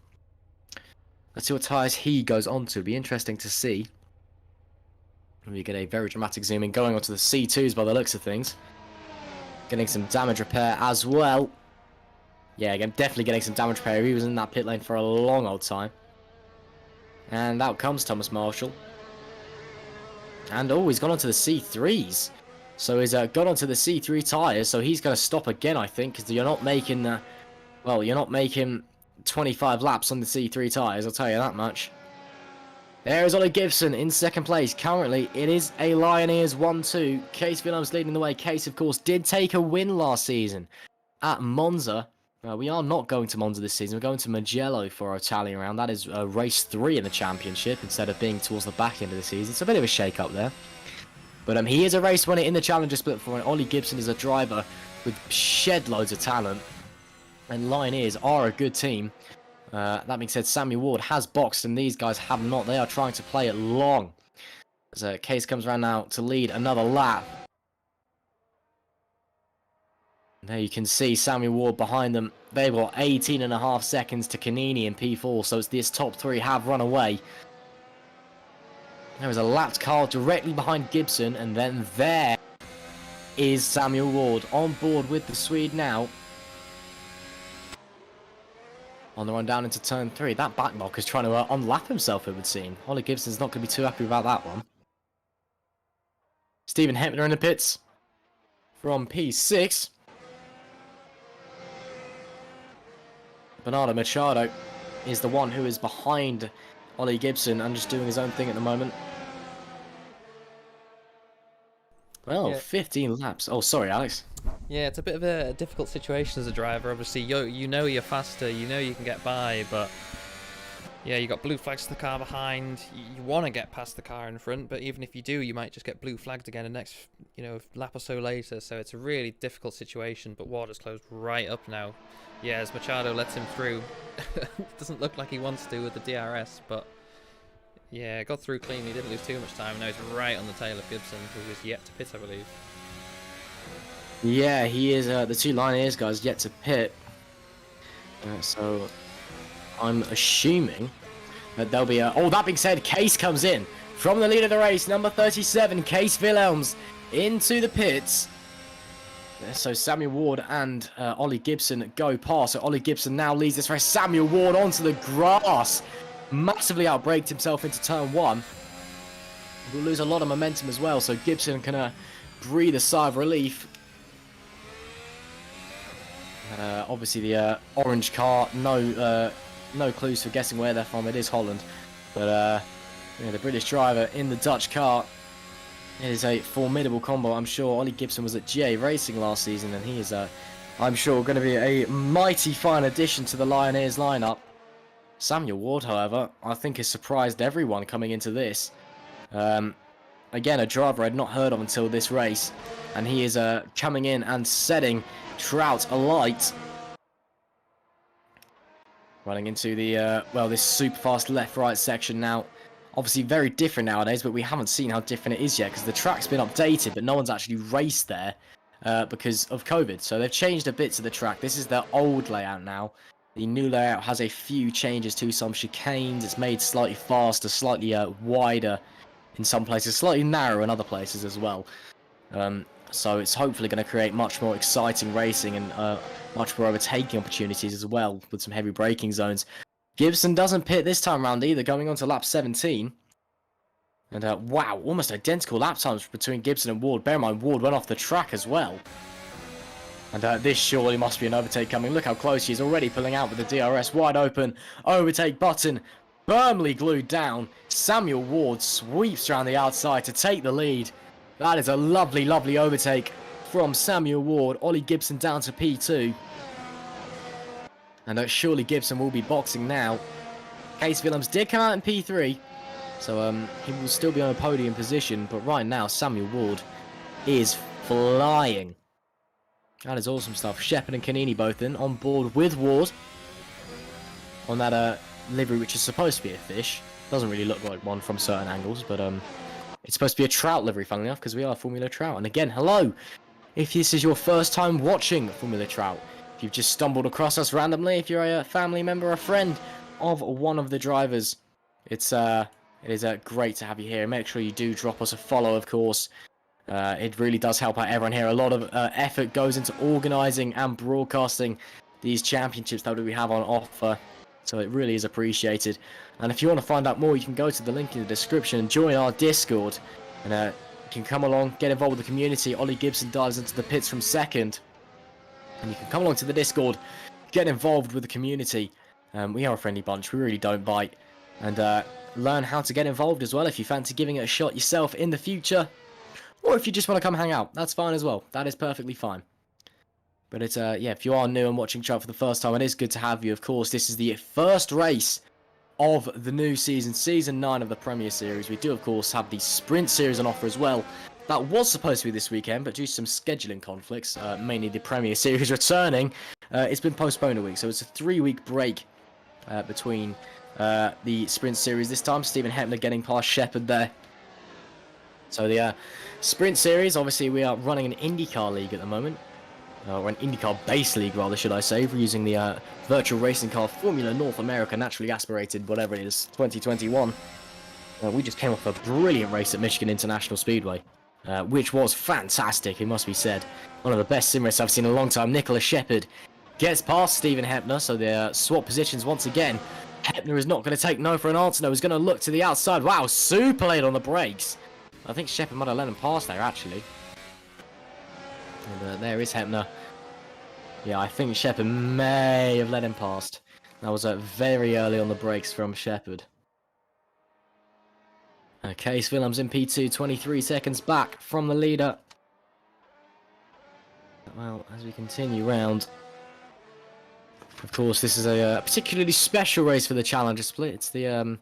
B: Let's see what tyres he goes on to. It'll be interesting to see. We get a very dramatic zoom in, going onto the C2s by the looks of things. Getting some damage repair as well. Yeah, again, definitely getting some damage repair. He was in that pit lane for a long old time. And out comes Thomas Marshall. And oh, he's gone onto the C3s. So he's gone onto the C3 tyres, so he's going to stop again, I think, because you're not making, well, you're not making 25 laps on the C3 tyres, I'll tell you that much. There is Ollie Gibson in second place. Currently, it is a Lioneers 1-2. Case Williams leading the way. Case, of course, did take a win last season at Monza. We are not going to Monza this season. We're going to Mugello for our Italian round. That is race 3 in the championship instead of being towards the back end of the season. It's a bit of a shake-up there. But he is a race winner in the Challenger split for it. Ollie Gibson is a driver with shed loads of talent. And Lioneers are a good team. That being said, Sammy Ward has boxed and these guys have not. They are trying to play it long. As Case comes around now to lead another lap. There you can see Sammy Ward behind them. They've got 18.5 seconds to Canini in P4, so it's this top 3 have run away. There is a lapped car directly behind Gibson, and then there is Samuel Ward on board with the Swede now. On the run down into turn 3. That backmark is trying to unlap himself, it would seem. Ollie Gibson's not going to be too happy about that one. Stephen Hempner in the pits from P6. Bernardo Machado is the one who is behind Ollie Gibson and just doing his own thing at the moment. Well, yeah. 15 laps. Oh, sorry, Alex.
C: Yeah, it's a bit of a difficult situation as a driver. Obviously, you know you're faster, you know you can get by, but yeah, you got blue flags to the car behind. You want to get past the car in front, but even if you do, you might just get blue flagged again the next, lap or so later. So it's a really difficult situation. But Ward has closed right up now. Yeah, as Machado lets him through. Doesn't look like he wants to with the DRS, but yeah, got through clean. He didn't lose too much time. Now he's right on the tail of Gibson, who is yet to pit, I believe.
B: Yeah, he is. The two Lioneers guys yet to pit. So I'm assuming that there'll be a... Oh, that being said, Case comes in from the lead of the race. Number 37, Case Wilhelms, into the pits. So Samuel Ward and Ollie Gibson go past. So Ollie Gibson now leads this race. Samuel Ward onto the grass. Massively outbraked himself into turn 1. Will lose a lot of momentum as well. So Gibson can breathe a sigh of relief. Obviously the orange car, no clues for guessing where they're from. It is Holland, but the British driver in the Dutch car is a formidable combo. I'm sure Ollie Gibson was at GA Racing last season, and he is, I'm sure, going to be a mighty fine addition to the Lioneers lineup. Samuel Ward, however, I think has surprised everyone coming into this. Again, a driver I'd not heard of until this race, and he is coming in and setting Trout alight. Running into the, this super fast left-right section now. Obviously very different nowadays, but we haven't seen how different it is yet, because the track's been updated, but no one's actually raced there because of COVID. So they've changed a bit to the track. This is their old layout now. The new layout has a few changes to some chicanes. It's made slightly faster, slightly wider in some places, slightly narrower in other places as well. So it's hopefully going to create much more exciting racing and much more overtaking opportunities as well, with some heavy braking zones. Gibson doesn't pit this time around either, going on to lap 17. And wow, almost identical lap times between Gibson and Ward. Bear in mind, Ward went off the track as well. And this surely must be an overtake coming. Look how close she's already pulling out with the DRS wide open. Overtake button firmly glued down. Samuel Ward sweeps around the outside to take the lead. That is a lovely, lovely overtake from Samuel Ward. Ollie Gibson down to P2. And surely Gibson will be boxing now. Case Willems did come out in P3. So he will still be on a podium position. But right now, Samuel Ward is flying. That is awesome stuff. Shepard and Canini both in, on board with Ward. On that livery, which is supposed to be a fish. Doesn't really look like one from certain angles, but It's supposed to be a Trout livery, funnily enough, because we are Formula Trout. And again, hello! If this is your first time watching Formula Trout, if you've just stumbled across us randomly, if you're a family member or a friend of one of the drivers, it is great to have you here. Make sure you do drop us a follow, of course. It really does help out everyone here. A lot of effort goes into organising and broadcasting these championships that we have on offer, so it really is appreciated. And if you want to find out more, you can go to the link in the description and join our Discord, and you can come along, get involved with the community. Ollie Gibson dives into the pits from second, and you can come along to the Discord, get involved with the community. We are a friendly bunch, we really don't bite, and learn how to get involved as well if you fancy giving it a shot yourself in the future. Or if you just want to come hang out, that's fine as well. That is perfectly fine. But it's, yeah, if you are new and watching Trout for the first time, it is good to have you, of course. This is the first race of the new season, Season 9 of the Premier Series. We do, of course, have the Sprint Series on offer as well. That was supposed to be this weekend, but due to some scheduling conflicts, mainly the Premier Series returning, it's been postponed a week. So it's a 3-week break between the Sprint Series this time. Stephen Hepner getting past Shepherd there. So the Sprint Series, obviously we are running an IndyCar league at the moment. Or an IndyCar base league, rather, should I say. We're using the virtual racing car Formula North America, naturally aspirated, whatever it is, 2021. We just came off a brilliant race at Michigan International Speedway, which was fantastic, it must be said. One of the best sim races I've seen in a long time. Nicholas Shepherd gets past Stephen Hepner, so they swap positions once again. Hepner is not going to take no for an answer, no. He's going to look to the outside. Wow, super late on the brakes. I think Shepherd might have let him pass there, actually. And there is Hepner. Yeah, I think Shepherd may have let him past. That was very early on the brakes from Shepherd. Case Willems in P2, 23 seconds back from the leader. Well, as we continue round, of course, this is a particularly special race for the Challenger Split. It's the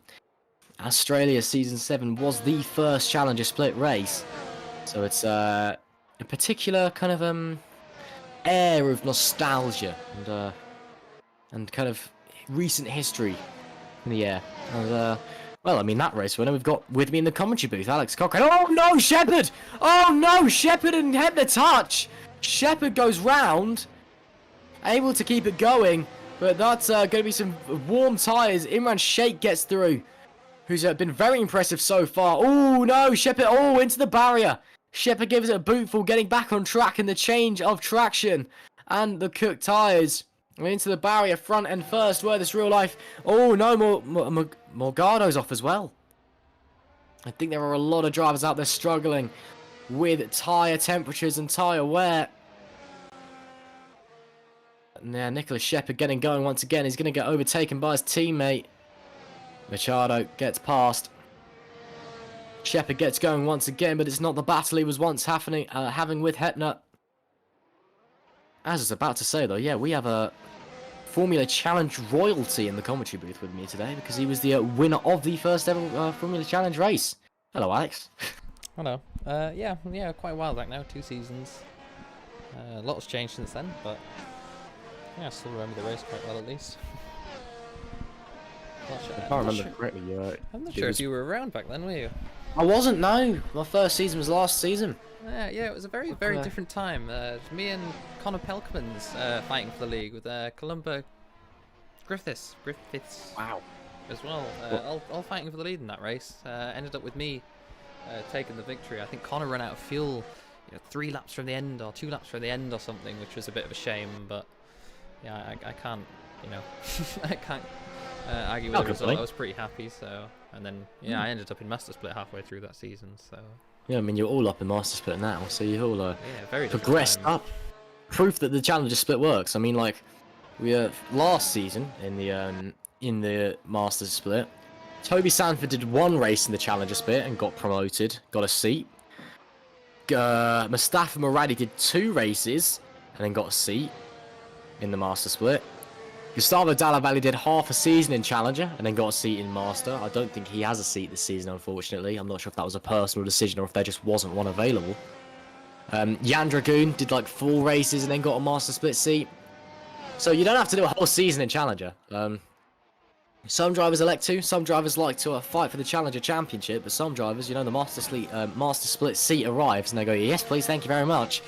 B: Australia Season 7 was the first Challenger Split race. So it's a particular kind of air of nostalgia and kind of recent history in the air. And well, I mean, that race winner we've got with me in the commentary booth, Alex Cochrane. Oh no, Shepherd! Oh no, Shepherd and Hepner touch! Shepherd goes round, able to keep it going, but that's going to be some warm tyres. Imran Sheikh gets through, who's been very impressive so far. Oh no, Shepherd, oh, into the barrier. Shepherd gives it a bootful, getting back on track in the change of traction. And the cooked tyres into the barrier, front and first, where this real life. Oh no, Morgado's off as well. I think there are a lot of drivers out there struggling with tyre temperatures and tyre wear. Now, Nicholas Shepherd getting going once again. He's going to get overtaken by his teammate. Machado gets past. Shepherd gets going once again, but it's not the battle he was once having with Hepner. As I was about to say, though, yeah, we have a Formula Challenge royalty in the commentary booth with me today because he was the winner of the first ever Formula Challenge race. Hello, Alex.
C: Hello. Yeah, quite a while back now, 2 seasons. A lot has changed since then, but yeah, I still remember the race quite well at least.
B: I can't remember correctly.
C: I'm not sure if you were around back then, were you?
B: I wasn't, no. My first season was last season.
C: Yeah, it was a very different time. Me and Connor Pelkman's fighting for the league with Columba Griffiths.
B: Wow.
C: As well. All fighting for the lead in that race. Ended up with me taking the victory. I think Connor ran out of fuel 3 laps from the end or 2 laps from the end or something, which was a bit of a shame. But yeah, I can't, I can't argue with the result. I was pretty happy. So, and then I ended up in Master Split halfway through that season. So. Yeah,
B: I mean, you're all up in Master Split now, so you've all
C: very
B: progressed up. Proof that the Challenger Split works. I mean, like, we last season in the Master Split, Toby Sanford did 1 race in the Challenger Split and got promoted, got a seat. Mustafa Muradi did 2 races and then got a seat in the Master Split. Gustavo Dalla Valle did half a season in Challenger and then got a seat in Master. I don't think he has a seat this season, unfortunately. I'm not sure if that was a personal decision or if there just wasn't one available. Jan Dragoon did like 4 races and then got a Master Split seat. So you don't have to do a whole season in Challenger. Some drivers elect to. Some drivers like to fight for the Challenger Championship, but some drivers, you know, the Master Split seat arrives and they go, yes, please, thank you very much.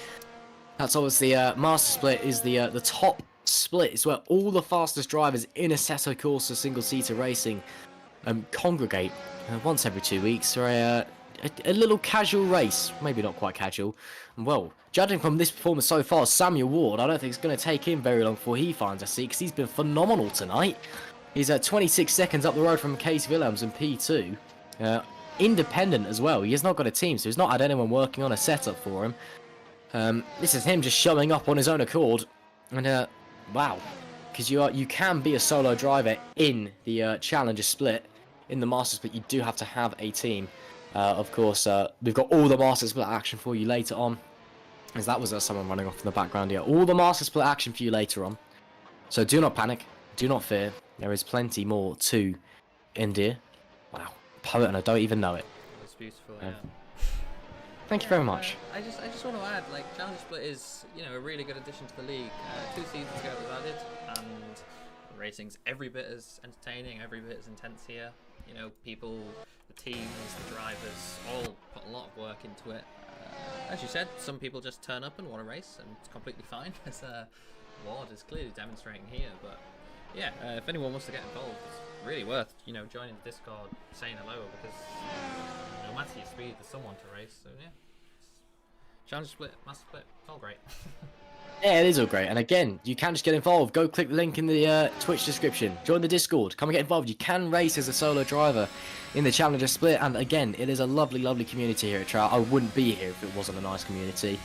B: That's obviously Master Split is the top split. It's where all the fastest drivers in Assetto Corsa single-seater racing congregate once every 2 weeks for a little casual race. Maybe not quite casual. Well, judging from this performance so far, Samuel Ward, I don't think it's going to take him very long before he finds a seat, because he's been phenomenal tonight. He's 26 seconds up the road from Case Willems in P2. Independent as well. He has not got a team, so he's not had anyone working on a setup for him. This is him just showing up on his own accord. And, wow. Because you can be a solo driver in the Challenger Split. In the Master Split, you do have to have a team. Of course, we've got all the Master Split action for you later on. As that was someone running off in the background here. All the Master Split action for you later on. So do not panic. Do not fear. There is plenty more to India. Wow. Poet and I don't even know it.
C: That's beautiful, yeah.
B: Thank you very much.
C: I just want to add, like, Challenger Split is, you know, a really good addition to the league. 2 seasons ago it was added, and racing's every bit as entertaining, every bit as intense here. You know, people, the teams, the drivers, all put a lot of work into it. As you said, some people just turn up and want to race, and it's completely fine, as Ward is clearly demonstrating here. But yeah, if anyone wants to get involved, it's really worth, you know, joining the Discord, saying hello, because no matter your speed, there's someone to race. So yeah, Challenge Split, Master Split, it's all great.
B: Yeah, it is all great. And again, you can just get involved. Go click the link in the Twitch description. Join the Discord. Come and get involved. You can race as a solo driver in the Challenger Split. And again, it is a lovely, lovely community here at Trout. I wouldn't be here if it wasn't a nice community.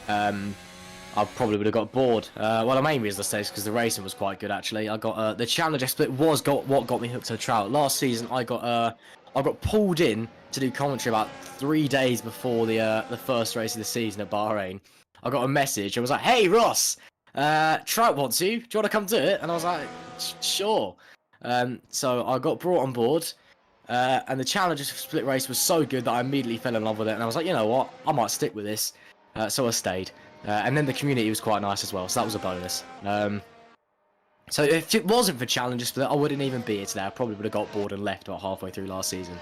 B: I probably would have got bored. Well, the main reason I say is because the racing was quite good, actually. I got the Challenger Split what got me hooked to Trout. Last season, I got pulled in to do commentary about 3 days before the first race of the season at Bahrain. I got a message. I was like, "Hey Ross, Trout wants you. Do you want to come do it?" And I was like, "Sure." So I got brought on board, and the Challenger Split race was so good that I immediately fell in love with it. And I was like, you know what, I might stick with this. So I stayed. And then the community was quite nice as well, so that was a bonus. So if it wasn't for Challenger Split, I wouldn't even be here today. I probably would have got bored and left about halfway through last season.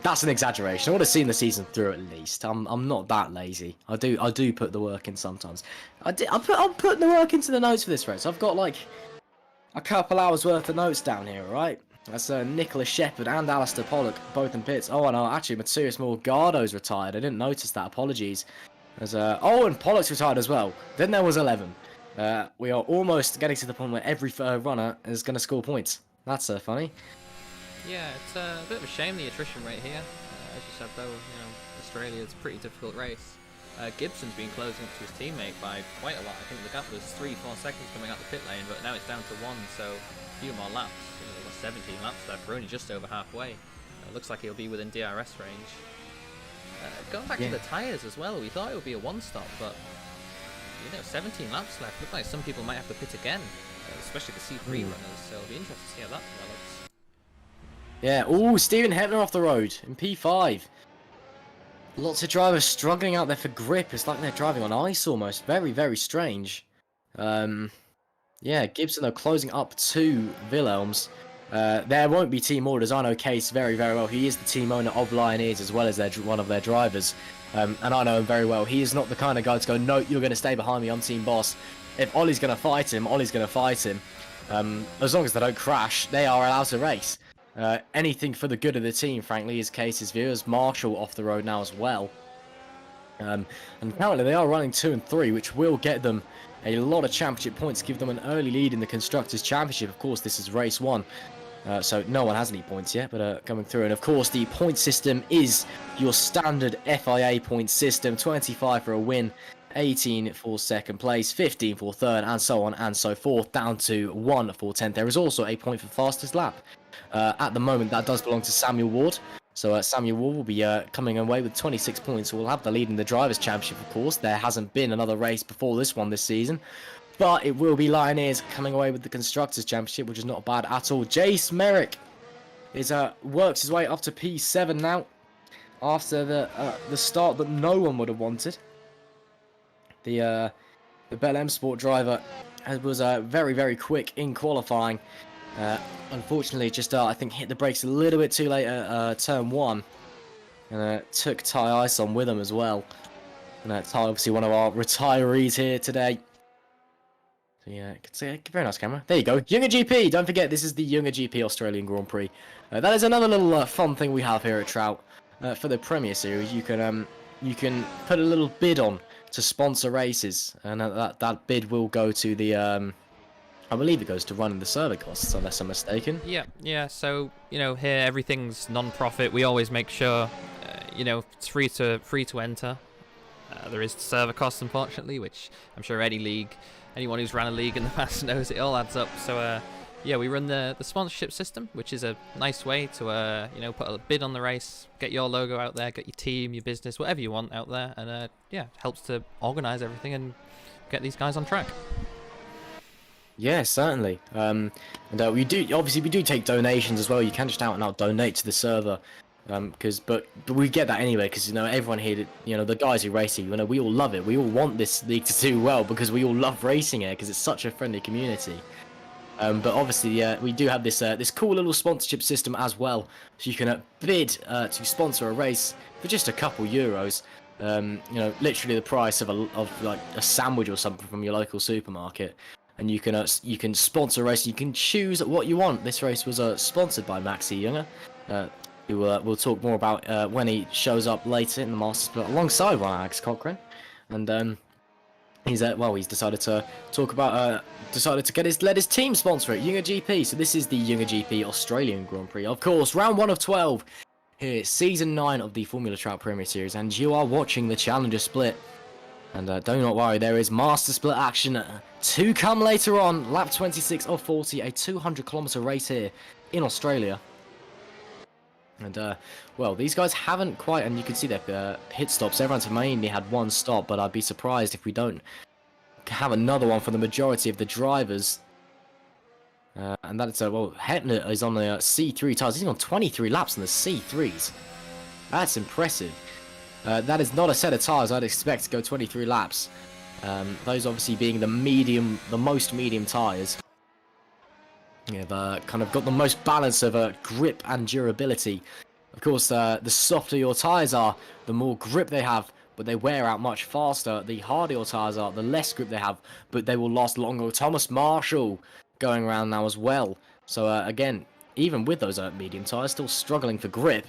B: That's an exaggeration. I would have seen the season through at least. I'm not that lazy. I do put the work in sometimes. I'm putting the work into the notes for this race. I've got like a couple hours worth of notes down here, alright? That's Nicholas Shepherd and Alistair Pollock, both in pits. Oh, no, actually, Matthias Morgado's retired. I didn't notice that. Apologies. There's and Pollock's retired as well. Then there was 11. We are almost getting to the point where every runner is going to score points. That's funny.
C: Yeah, it's a bit of a shame, the attrition rate here. As you said, though, you know, Australia is a pretty difficult race. Gibson's been closing up to his teammate by quite a lot. I think the gap was 3-4 seconds coming out the pit lane, but now it's down to 1, so a few more laps. You know, we've got 17 laps left. We're only just over halfway. Looks like he'll be within DRS range. Going back to the tyres as well, we thought it would be a one-stop, but you know, 17 laps left. Look like some people might have to pit again, especially the C3 runners, so it'll be interesting to see how that develops.
B: Yeah, Stephen Hebner off the road in P5. Lots of drivers struggling out there for grip. It's like they're driving on ice almost. Very, very strange. Yeah, Gibson are closing up to Wilhelms. There won't be team orders. I know Case very, very well. He is the team owner of Lioneers as well as one of their drivers. And I know him very well. He is not the kind of guy to go, no, you're going to stay behind me, I'm team boss. If Ollie's going to fight him, Ollie's going to fight him. As long as they don't crash, they are allowed to race. Anything for the good of the team, frankly, is Case's view. As Marshall off the road now as well. And currently they are running 2 and 3, which will get them a lot of championship points, give them an early lead in the Constructors' Championship. Of course, this is race 1. So no one has any points yet, but coming through. And of course, the point system is your standard FIA point system. 25 for a win, 18 for second place, 15 for third, and so on and so forth, down to 1 for 10th. There is also a point for fastest lap. At the moment, that does belong to Samuel Ward. So Samuel Ward will be coming away with 26 points. We'll have the lead in the Drivers' Championship, of course. There hasn't been another race before this one this season. But it will be Lioneers coming away with the Constructors' Championship, which is not bad at all. Jace Merrick works his way up to P7 now, after the start that no one would have wanted. The Bel M Sport driver was very, very quick in qualifying, Unfortunately, just I think hit the brakes a little bit too late at turn 1. And took Ty Ice on with him as well. And Ty, obviously one of our retirees here today. So yeah, very nice camera. There you go. Younger GP. Don't forget, this is the Younger GP Australian Grand Prix. That is another little fun thing we have here at Trout for the Premier Series. You can put a little bid on to sponsor races, and that bid will go to the I believe it goes to running the server costs, unless I'm mistaken.
C: Yeah. So here everything's non-profit. We always make sure it's free to enter. There is server costs, unfortunately, which I'm sure anyone who's ran a league in the past knows it all adds up. So we run the sponsorship system, which is a nice way to put a bid on the race, get your logo out there, get your team, your business, whatever you want out there, and helps to organise everything and get these guys on track.
B: Yeah, certainly. And we do take donations as well. You can just out and out donate to the server, but we get that anyway, because everyone here, the guys who race here, we all love it. We all want this league to do well because we all love racing it, because it's such a friendly community. But obviously, we do have this cool little sponsorship system as well, so you can bid to sponsor a race for just a couple euros. Literally the price of like a sandwich or something from your local supermarket. And you can sponsor a race. You can choose what you want. This race was sponsored by Maxi Younger, who we'll talk more about when he shows up later in the Masters Split alongside one Alex Cochrane. And he's decided to talk about decided to let his team sponsor it, Younger GP. So this is the Younger GP Australian Grand Prix, of course, round 1 of 12. Here, season 9 of the Formula Trout Premier Series, and you are watching the Challenger Split. And do not worry, there is Master Split action to come later on. Lap 26 of 40, a 200-kilometer race here in Australia. And, these guys haven't quite, and you can see their pit stops. Everyone's mainly had one stop, but I'd be surprised if we don't have another one for the majority of the drivers. And that's, Hetner is on the C3 tyres. He's on 23 laps on the C3s. That's impressive. That is not a set of tyres I'd expect to go 23 laps. Those obviously being the most medium tyres. You've kind of got the most balance of grip and durability. Of course, the softer your tyres are, the more grip they have, but they wear out much faster. The harder your tyres are, the less grip they have, but they will last longer. Thomas Marshall going around now as well. So again, even with those medium tyres, still struggling for grip.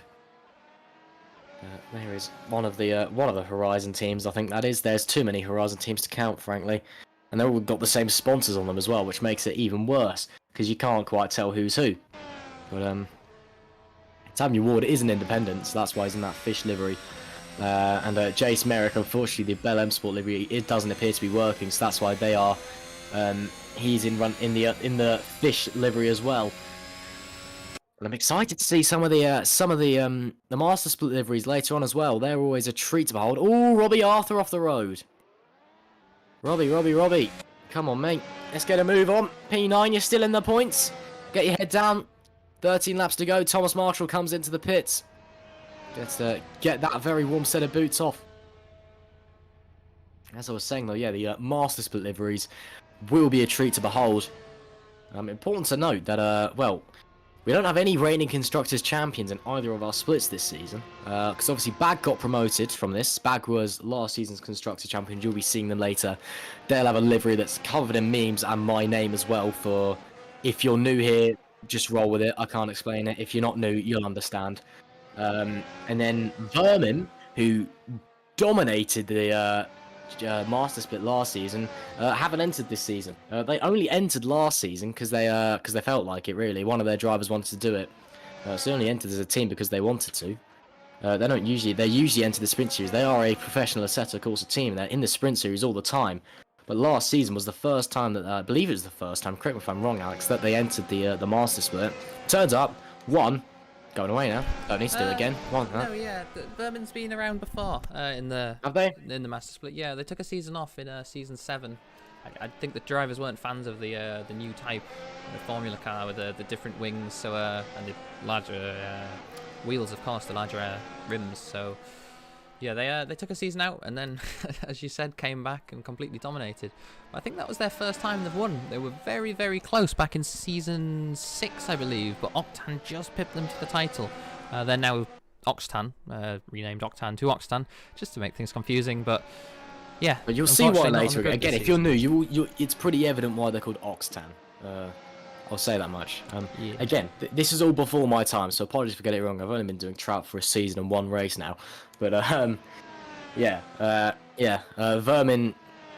B: There is one of the Horizon teams. I think that is. There's too many Horizon teams to count, frankly, and they've all got the same sponsors on them as well, which makes it even worse because you can't quite tell who's who. But Samuel Ward is an independent, so that's why he's in that fish livery. And Jace Merrick, unfortunately, the Bell M Sport livery, it doesn't appear to be working, so that's why they are. He's in the fish livery as well. And I'm excited to see some of the Master Split liveries later on as well. They're always a treat to behold. Oh, Robbie Arthur off the road. Robbie. Come on, mate. Let's get a move on. P9, you're still in the points. Get your head down. 13 laps to go. Thomas Marshall comes into the pits. Let's get that very warm set of boots off. As I was saying, though, yeah, the Master Split liveries will be a treat to behold. Important to note that, we don't have any reigning Constructors Champions in either of our splits this season. Because obviously Bag got promoted from this. Bag was last season's Constructors Champion. You'll be seeing them later. They'll have a livery that's covered in memes and my name as well. For if you're new here, just roll with it. I can't explain it. If you're not new, you'll understand. And then Vermin, who dominated the Master Split last season, haven't entered this season. They only entered last season because they felt like it, really. One of their drivers wanted to do it. So they only entered as a team because they wanted to. They usually enter the Sprint Series. They are a professional Assetto Corsa team. They're in the Sprint Series all the time. But last season was the first time that, I believe it was the first time, correct me if I'm wrong, Alex, that they entered the Master Split. Turns up, won. Going away now. Don't need to do it again. One, huh?
C: No, yeah, Vermin's been around before
B: Have they?
C: in the Master Split. Yeah, they took a season off in season 7. I think the drivers weren't fans of the new type, the Formula car with the different wings, so and the larger wheels, of course, the larger rims. So Yeah, they took a season out and then, as you said, came back and completely dominated. I think that was their first time they've won. They were very, very close back in season 6, I believe, but Octan just pipped them to the title. They're now Oxtan, renamed Octan to Oxtan, just to make things confusing. But yeah,
B: but you'll see why later. Again, if you're new, it's pretty evident why they're called Oxtan. I'll say that much.
C: Yeah.
B: Again, this is all before my time, so apologies for getting it wrong. I've only been doing trout for a season and 1 race now. But Vermin,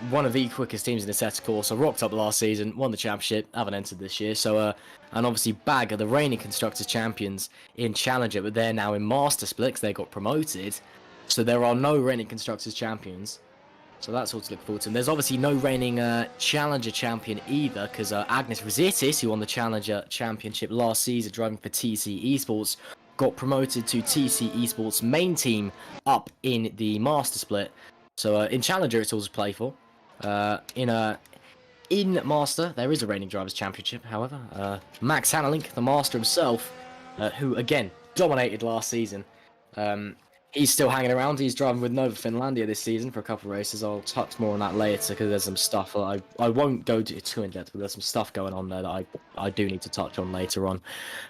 B: one of the quickest teams in the set, of course. I rocked up last season, won the championship, haven't entered this year. So and obviously Bag are the reigning Constructors champions in Challenger, but they're now in Master Split 'cause they got promoted. So there are no reigning Constructors champions. So that's all to look forward to. And there's obviously no reigning Challenger champion either, because Agnes Rositis, who won the Challenger championship last season driving for TC Esports, got promoted to TC Esports main team up in the Master Split. So in Challenger, it's all to play for. In Master, there is a reigning Drivers' Championship, however. Max Hannelink, the Master himself, who, again, dominated last season. He's still hanging around. He's driving with Nova Finlandia this season for a couple of races. I'll touch more on that later because there's some stuff that I won't go too in depth, but there's some stuff going on there that I do need to touch on later on.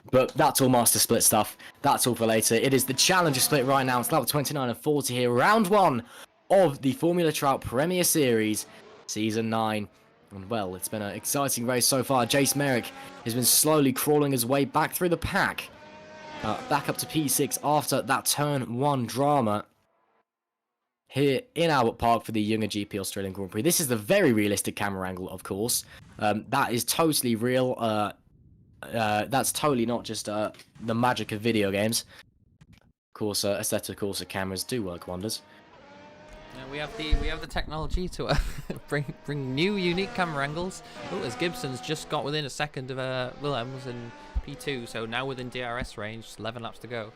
B: But that's all Master Split stuff. That's all for later. It is the Challenger Split right now. It's level 29 and 40 here. Round 1 of the Formula Trout Premier Series, Season 9. And well, it's been an exciting race so far. Jace Merrick has been slowly crawling his way back through the pack. Back up to P6 after that turn 1 drama here in Albert Park for the Younger GP Australian Grand Prix. This is the very realistic camera angle, of course. That is totally real. That's totally not just the magic of video games. Of course, Assetto Corsa cameras do work wonders.
C: Yeah, we have the technology to bring new unique camera angles. Oh, as Gibson's just got within a second of Willems in P2, so now within DRS range, 11 laps to go.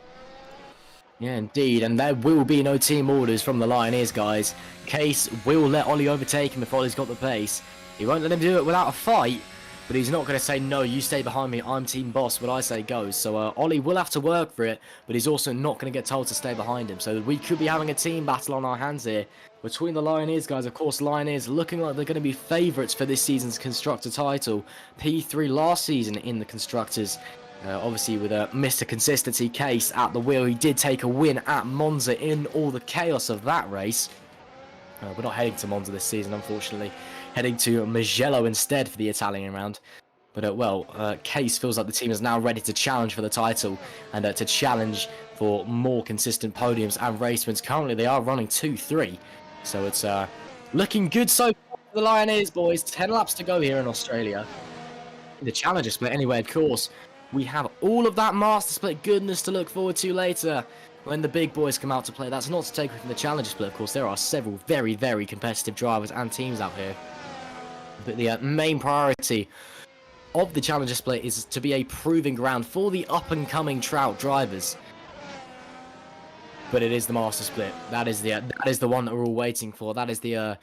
B: Yeah, indeed, and there will be no team orders from the Lioneers, guys. Case will let Ollie overtake him if Ollie's got the pace. He won't let him do it without a fight, but he's not going to say, no, you stay behind me, I'm team boss, what I say goes. So Ollie will have to work for it, but he's also not going to get told to stay behind him. So we could be having a team battle on our hands here between the Lioneers, guys. Of course, Lioneers looking like they're going to be favourites for this season's Constructor title. P3 last season in the Constructors. Obviously with Mr. Consistency Case at the wheel. He did take a win at Monza in all the chaos of that race. We're not heading to Monza this season, unfortunately. Heading to Mugello instead for the Italian round. But, Case feels like the team is now ready to challenge for the title and to challenge for more consistent podiums and race wins. Currently, they are running 2-3. So it's looking good so far for the Lioneers, boys. 10 laps to go here in Australia. The Challenger Split, anyway, of course. We have all of that Master Split goodness to look forward to later when the big boys come out to play. That's not to take away from the Challenger Split, of course. There are several very, very competitive drivers and teams out here. But the main priority of the Challenger Split is to be a proving ground for the up-and-coming Trout drivers. But it is the Master Split. That is the one that we're all waiting for. That is the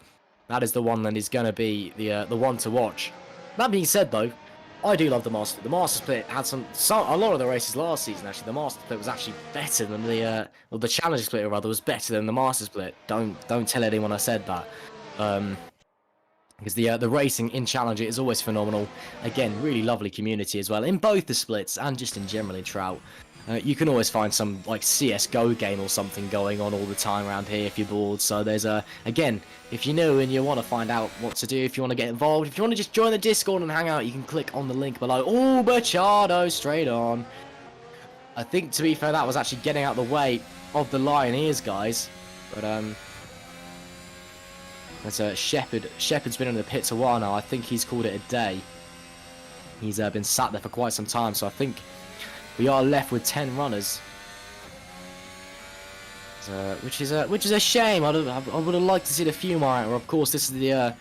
B: one that is going to be the one to watch. That being said, though, I do love the Master Split. The Master Split had a lot of the races last season. Actually, the Master Split was actually better than the Challenger Split, or rather, was better than the Master Split. Don't tell anyone I said that. Because the racing in Challenger is always phenomenal. Again, really lovely community as well in both the splits and just in general in Trout. You can always find some like CS:GO game or something going on all the time around here if you're bored. So there's again, if you're new and you want to find out what to do, if you want to get involved, if you want to just join the Discord and hang out, you can click on the link below. Oh, Machado straight on. I think, to be fair, that was actually getting out of the way of the Lioneers guys. But that's Shepherd. Shepherd's been in the pits a while now. I think he's called it a day. He's been sat there for quite some time, so I think we are left with 10 runners, which is a shame. I would have liked to see a few more out. Of course, this is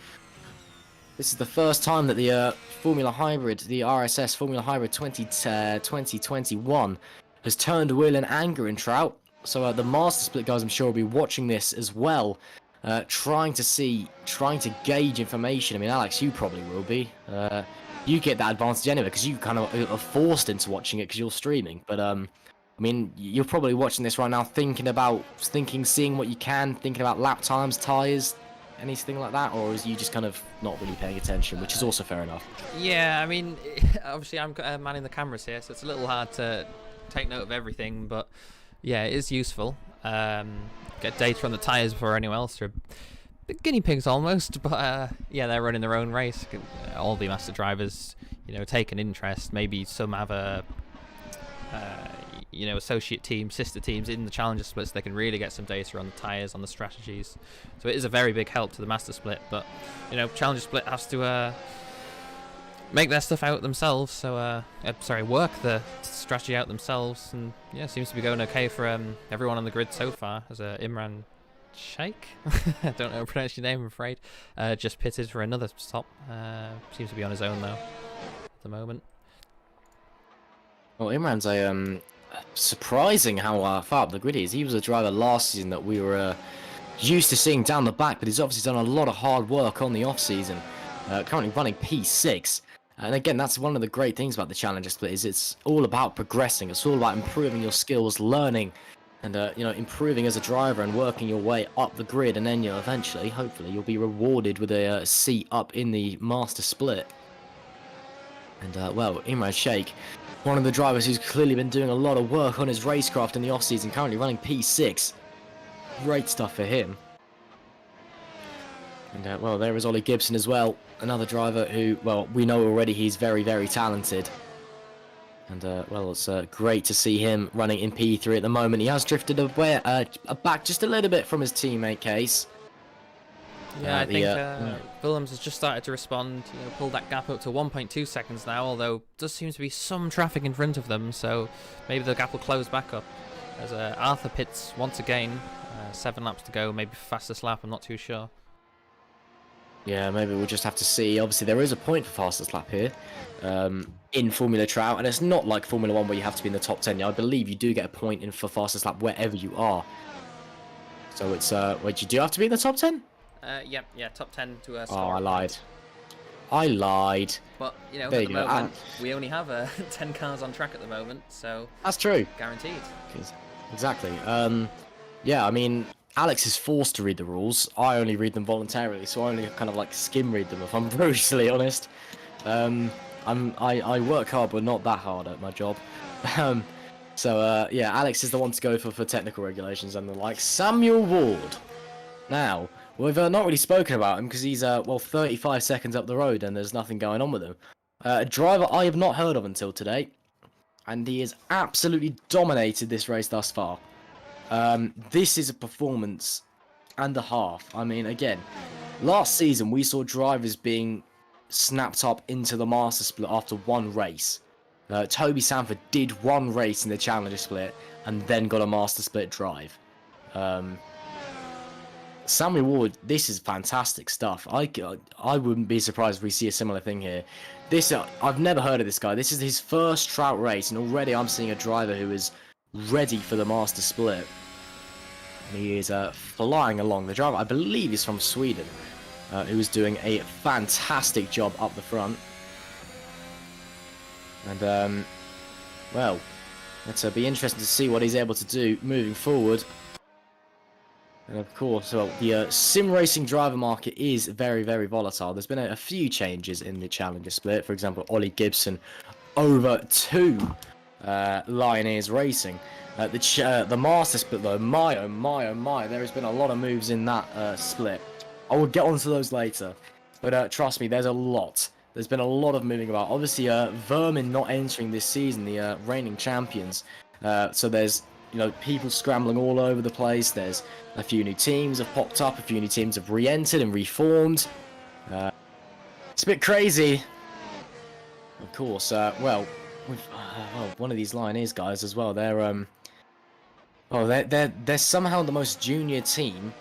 B: the first time that the Formula Hybrid, the RSS Formula Hybrid 2021, has turned wheel in anger in Trout. So the Master Split guys, I'm sure, will be watching this as well, trying to gauge information. I mean, Alex, you probably will be. You get that advantage anyway because you kind of are forced into watching it because you're streaming. But mean, you're probably watching this right now, seeing what you can, thinking about lap times, tyres, anything like that, or is you just kind of not really paying attention, which is also fair enough.
C: Yeah, I mean, obviously I'm manning the cameras here, so it's a little hard to take note of everything, but yeah, it is useful. Get data on the tyres before anyone else. They're guinea pigs almost, but yeah, they're running their own race. All the master drivers, take an interest. Maybe some have a associate teams, sister teams in the Challenger split, so they can really get some data on the tyres, on the strategies. So it is a very big help to the Master Split, but Challenger Split has to make their stuff out themselves. So work the strategy out themselves, and yeah, seems to be going okay for everyone on the grid so far. As Imran Sheikh, I don't know how to pronounce your name, I'm afraid, just pitted for another stop. Seems to be on his own though at the moment.
B: Well, Imran's surprising how far up the grid he is. He was a driver last season that we were used to seeing down the back, but he's obviously done a lot of hard work on the off-season. Currently running P6. And again, that's one of the great things about the Challenger Split, is it's all about progressing. It's all about improving your skills, learning, and improving as a driver and working your way up the grid. And then eventually, hopefully, you'll be rewarded with a seat up in the Master Split. And well, Imran Sheikh, one of the drivers who's clearly been doing a lot of work on his racecraft in the off-season, currently running P6. Great stuff for him. And well, there is Ollie Gibson as well, another driver who, well, we know already he's very, very talented. And well, it's great to see him running in P3 at the moment. He has drifted away, back just a little bit from his teammate Case.
C: Yeah, I think Willems has just started to respond, pulled that gap up to 1.2 seconds now, although does seem to be some traffic in front of them, so maybe the gap will close back up. As Arthur pits once again, 7 laps to go, maybe fastest lap, I'm not too sure.
B: Yeah, maybe we'll just have to see. Obviously, there is a point for fastest lap here in Formula Trout, and it's not like Formula 1 where you have to be in the top 10. I believe you do get a point in for fastest lap wherever you are. So it's, wait, you do have to be in the top 10?
C: Yeah, top 10 to
B: Oh, I lied.
C: But, at
B: there
C: the moment, we only have 10 cars on track at the moment, so...
B: That's true.
C: Guaranteed.
B: Exactly. Yeah, I mean, Alex is forced to read the rules. I only read them voluntarily, so I only kind of like skim read them, if I'm brutally honest. I work hard, but not that hard at my job. Yeah, Alex is the one to go for technical regulations and the like. Samuel Ward. Now... we've not really spoken about him because he's, 35 seconds up the road and there's nothing going on with him. A driver I have not heard of until today, and he has absolutely dominated this race thus far. This is a performance and a half. I mean, again, last season we saw drivers being snapped up into the Master Split after one race. Toby Sanford did one race in the Challenger Split and then got a Master Split drive. Samuel Ward, this is fantastic stuff. I wouldn't be surprised if we see a similar thing here. I've never heard of this guy. This is his first Trout race, and already I'm seeing a driver who is ready for the Master Split. And he is flying along. The driver, I believe, is from Sweden, who is doing a fantastic job up the front. And, well, it'll be interesting to see what he's able to do moving forward. And of course, well, the sim racing driver market is very, very volatile. There's been a few changes in the Challenger Split. For example, Ollie Gibson over to Lioneers Racing. The Master Split, though, my, oh my, oh my, there has been a lot of moves in that split. I will get onto those later. But trust me, there's a lot. There's been a lot of moving about. Obviously, Vermin not entering this season, the reigning champions. So there's, people scrambling all over the place. There's a few new teams have popped up. A few new teams have re-entered and reformed. It's a bit crazy. Of course, well, one of these Lioneers guys as well. They're somehow the most junior team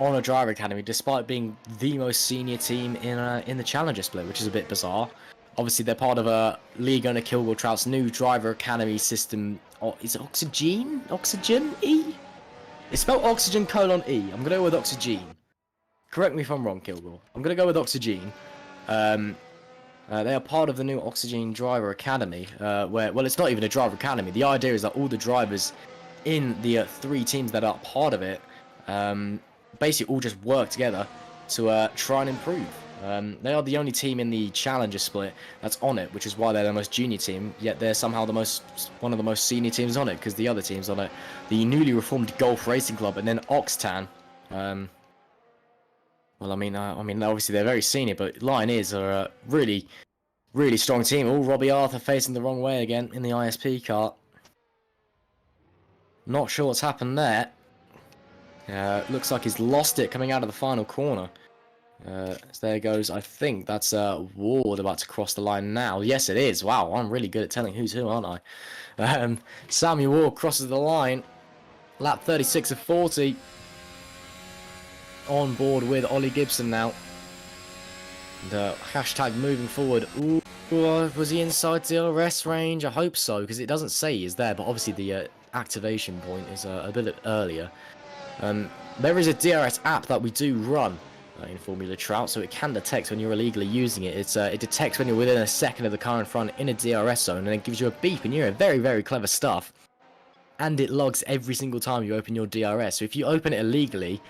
B: on a driver academy, despite being the most senior team in the Challenger Split, which is a bit bizarre. Obviously, they're part of a League Owner Kilgore Trout's new driver academy system. Is it Oxygen? Oxygen E? It's spelled Oxygen colon E. I'm gonna go with Oxygen. Correct me if I'm wrong, Kilgore. I'm gonna go with Oxygen. They are part of the new Oxygen Driver Academy, well, it's not even a driver academy. The idea is that all the drivers in the 3 teams that are part of it basically all just work together to try and improve. They are the only team in the Challenger split that's on it, which is why they're the most junior team, yet they're somehow one of the most senior teams on it, because the other teams on it, the newly reformed Golf Racing Club and then Oxtan, well, I mean, obviously they're very senior, but Lioneers are a really, really strong team. Oh, Robbie Arthur facing the wrong way again in the ISP cart. Not sure what's happened there. Looks like he's lost it coming out of the final corner. So there goes, I think that's Ward about to cross the line now. Yes, it is. Wow, I'm really good at telling who's who, aren't I? Samuel Ward crosses the line. Lap 36 of 40. On board with Ollie Gibson now. The hashtag moving forward. Ooh, was he inside DRS range? I hope so, because it doesn't say he is there, but obviously the activation point is a bit earlier. There is a DRS app that we do run in Formula Trout, so it can detect when you're illegally using it. It detects when you're within a second of the car in front in a DRS zone, and it gives you a beep, and you're very, very clever stuff. And it logs every single time you open your DRS. So if you open it illegally,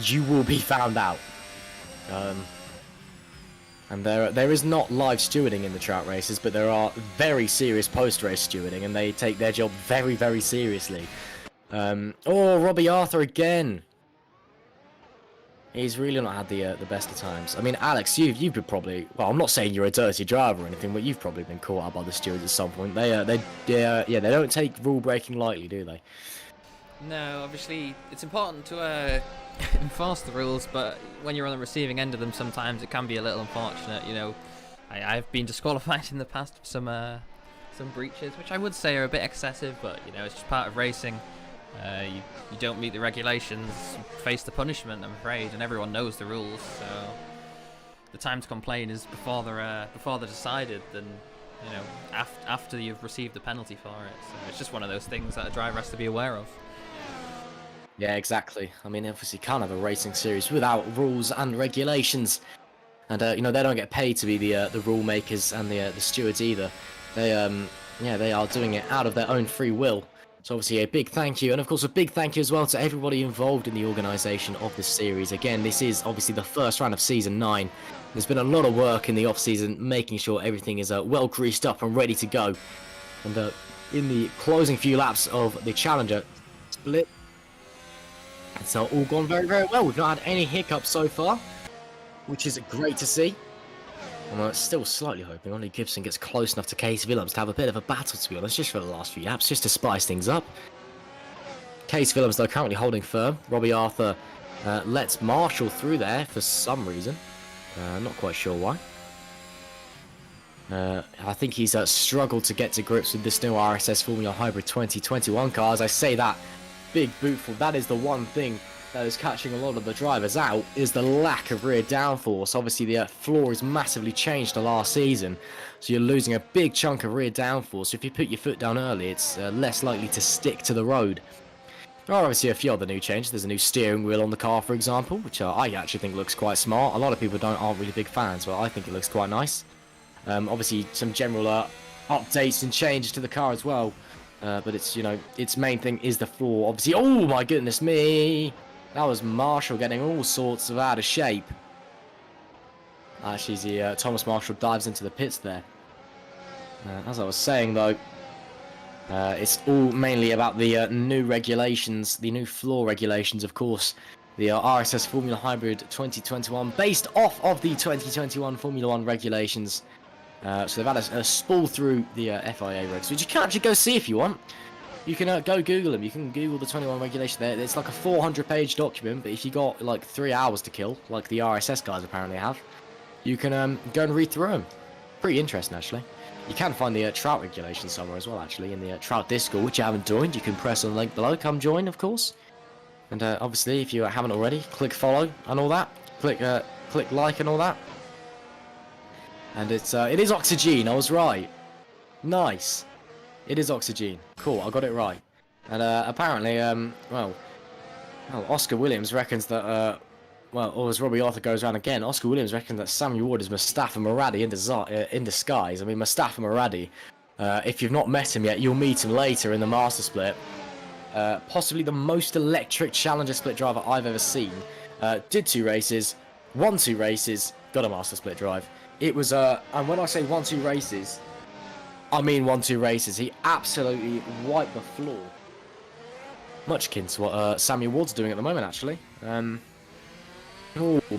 B: you will be found out. And there is not live stewarding in the trout races, but there are very serious post-race stewarding, and they take their job very, very seriously. Oh, Robbie Arthur again. He's really not had the best of times. I mean, Alex, you've been probably, well, I'm not saying you're a dirty driver or anything, but you've probably been caught up by the stewards at some point. They don't take rule breaking lightly, do they?
C: No, obviously it's important to enforce the rules, but when you're on the receiving end of them, sometimes it can be a little unfortunate. You know, I've been disqualified in the past for some breaches, which I would say are a bit excessive, but you know, it's just part of racing. You don't meet the regulations, face the punishment, I'm afraid, and everyone knows the rules, so the time to complain is before they're decided, than, you know, after you've received the penalty for it. So it's just one of those things that a driver has to be aware of.
B: Yeah, exactly. I mean, obviously, you can't have a racing series without rules and regulations, and you know, they don't get paid to be the rule makers and the stewards either. They they are doing it out of their own free will. So obviously a big thank you, and of course a big thank you as well to everybody involved in the organisation of this series. Again, this is obviously the first round of Season 9. There's been a lot of work in the off-season making sure everything is well greased up and ready to go. And in the closing few laps of the Challenger split, it's all gone very, very well. We've not had any hiccups so far, which is great to see. I'm still slightly hoping Ollie Gibson gets close enough to Case Willems to have a bit of a battle, to be honest, just for the last few laps, just to spice things up. Case Willems, though, currently holding firm. Robbie Arthur lets Marshall through there for some reason. Not quite sure why. I think he's struggled to get to grips with this new RSS Formula Hybrid 2021 car. As I say that, big bootful, that is the one thing that is catching a lot of the drivers out, is the lack of rear downforce. Obviously the floor is massively changed to last season, so you're losing a big chunk of rear downforce. So if you put your foot down early, it's less likely to stick to the road. There are obviously a few other new changes. There's a new steering wheel on the car, for example, which I actually think looks quite smart. A lot of people aren't really big fans, but I think it looks quite nice. Obviously some general updates and changes to the car as well, but it's, you know, its main thing is the floor. Obviously, oh my goodness me, that was Marshall getting all sorts of out of shape. Actually, Thomas Marshall dives into the pits there. As I was saying, though, it's all mainly about the new regulations, the new floor regulations, of course. The RSS Formula Hybrid 2021, based off of the 2021 Formula 1 regulations. So they've had a spool through the FIA regs, which you can actually go see if you want. You can go Google them. You can Google the 21 regulation there. It's like a 400-page document, but if you got like 3 hours to kill, like the RSS guys apparently have, you can go and read through them. Pretty interesting, actually. You can find the Trout regulations somewhere as well, actually, in the Trout Discord, which you haven't joined. You can press on the link below. Come join, of course. And obviously, if you haven't already, click follow and all that. Click like and all that. And it is Oxygen. I was right. Nice. It is Oxygen. Cool, I got it right. And apparently, well, Oscar Williams reckons that or as Robbie Arthur goes around again, Oscar Williams reckons that Samuel Ward is Mustafa Muradi in disguise. I mean, Mustafa Muradi, if you've not met him yet, you'll meet him later in the Master Split. Possibly the most electric Challenger Split driver I've ever seen. Did 2 races, won 2 races, got a Master Split drive. It was, and when I say 1-2 races, I mean 1-2 races. He absolutely wiped the floor. Much akin to what Samuel Ward's doing at the moment, actually. A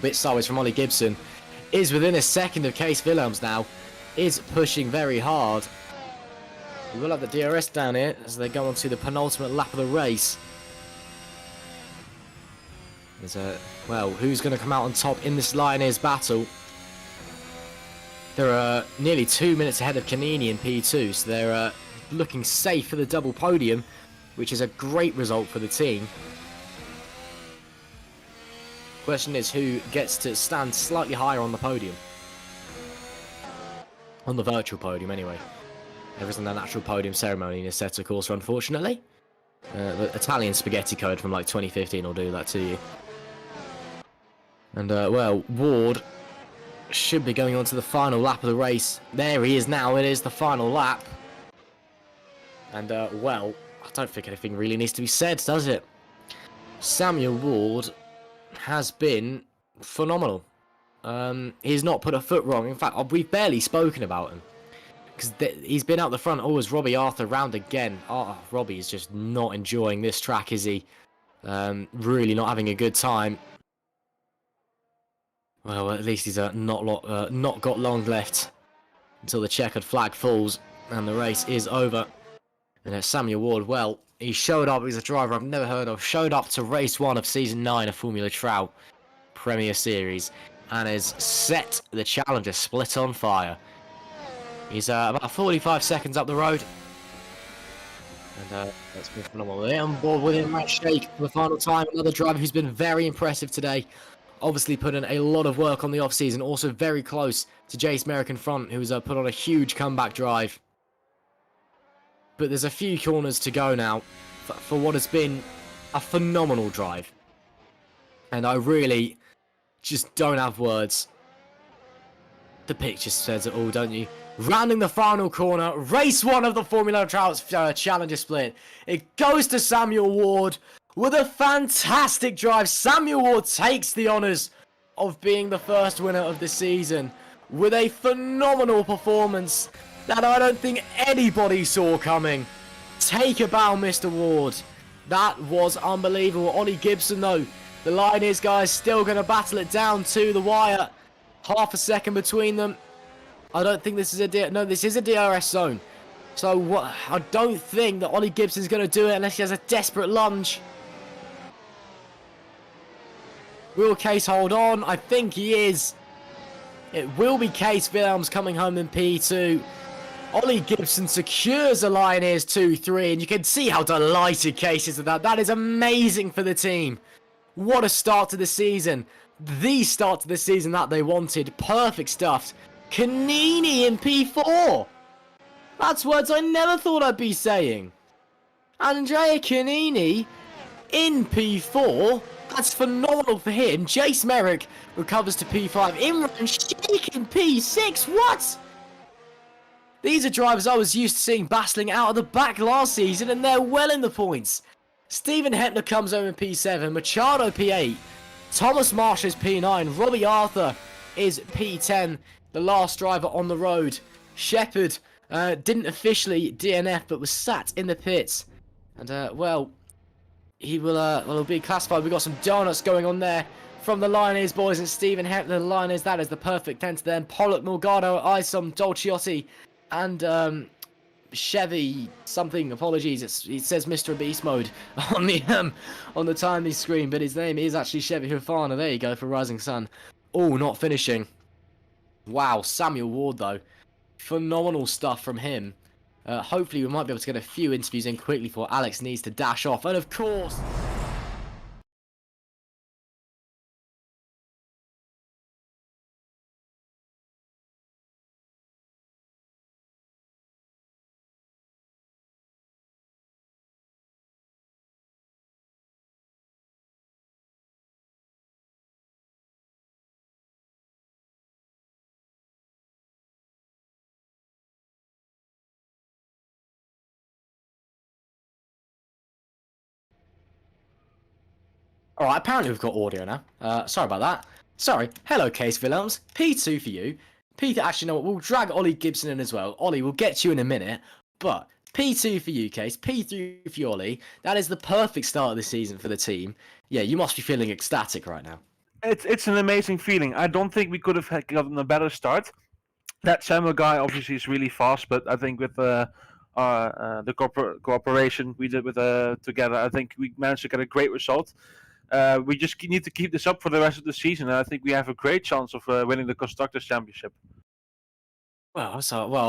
B: bit sideways from Ollie Gibson. Is within a second of Case Willems now. Is pushing very hard. We will have the DRS down here as they go on to the penultimate lap of the race. There's well, who's going to come out on top in this Lioneers battle? They're nearly 2 minutes ahead of Canini in P2, so they're looking safe for the double podium, which is a great result for the team. Question is who gets to stand slightly higher on the podium. On the virtual podium, anyway. There isn't an actual podium ceremony in Assetto Corsa, unfortunately. The Italian spaghetti code from like 2015 will do that to you. And, well, Ward should be going on to the final lap of the race. There he is now. It is the final lap. And, well, I don't think anything really needs to be said, does it? Samuel Ward has been phenomenal. He's not put a foot wrong. In fact, we've barely spoken about him. Because he's been out the front. Oh, as Robbie Arthur round again. Oh, Robbie is just not enjoying this track, is he? Really not having a good time. Well, at least he's not got long left until the checkered flag falls and the race is over. And Samuel Ward, well, he showed up. He's a driver I've never heard of. Showed up to race 1 of Season 9 of Formula Trout Premier Series and has set the Challenger Split on fire. He's about 45 seconds up the road. And that's been phenomenal. They're on board with him, Matt Shake, for the final time. Another driver who's been very impressive today. Obviously put in a lot of work on the off-season. Also very close to Jace Merrick in front, who's put on a huge comeback drive. But there's a few corners to go now for what has been a phenomenal drive. And I really just don't have words. The picture says it all, don't you? Rounding the final corner, race 1 of the Formula Trout's Challenger Split. It goes to Samuel Ward with a fantastic drive. Samuel Ward takes the honours of being the first winner of the season with a phenomenal performance that I don't think anybody saw coming. Take a bow, Mr. Ward. That was unbelievable. Ollie Gibson, though, the Lioneers guys still going to battle it down to the wire. Half a second between them. I don't think this is this is a DRS zone. So what? I don't think that Ollie Gibson's going to do it unless he has a desperate lunge. Will Case hold on? I think he is. It will be Case Willems coming home in P2. Ollie Gibson secures the Lioneers 2-3, and you can see how delighted Case is with that. That is amazing for the team. What a start to the season. The start to the season that they wanted. Perfect stuff. Canini in P4. That's words I never thought I'd be saying. Andrea Canini in P4. That's phenomenal for him. Jace Merrick recovers to P5. Imran Sheikh in P6. What? These are drivers I was used to seeing battling out of the back last season, and they're well in the points. Stephen Hepner comes home in P7. Machado P8. Thomas Marsh is P9. Robbie Arthur is P10. The last driver on the road. Shepard didn't officially DNF, but was sat in the pits. And, well, he will be classified. We've got some donuts going on there from the Lioneers boys and Stephen Hepner. The Lioneers, that is the perfect end to them. Pollock, Morgado, Isom, Dolciotti, and Chevy something. Apologies, it says Mr. Beast mode on the timing screen, but his name is actually Chevy Hufana. There you go for Rising Sun. Oh, not finishing. Wow, Samuel Ward though, phenomenal stuff from him. Hopefully we might be able to get a few interviews in quickly before Alex needs to dash off, and of course Alright, apparently we've got audio now. Sorry about that. Sorry. Hello, Case Willems. P2 for you. Actually, no, we'll drag Ollie Gibson in as well. Ollie, we'll get you in a minute. But P2 for you, Case. P3 for you, Ollie. That is the perfect start of the season for the team. Yeah, you must be feeling ecstatic right now.
D: It's an amazing feeling. I don't think we could have gotten a better start. That Samuel guy obviously is really fast, but I think with the cooperation we did with together, I think we managed to get a great result. We just need to keep this up for the rest of the season, and I think we have a great chance of winning the Constructors' Championship.
B: Well, I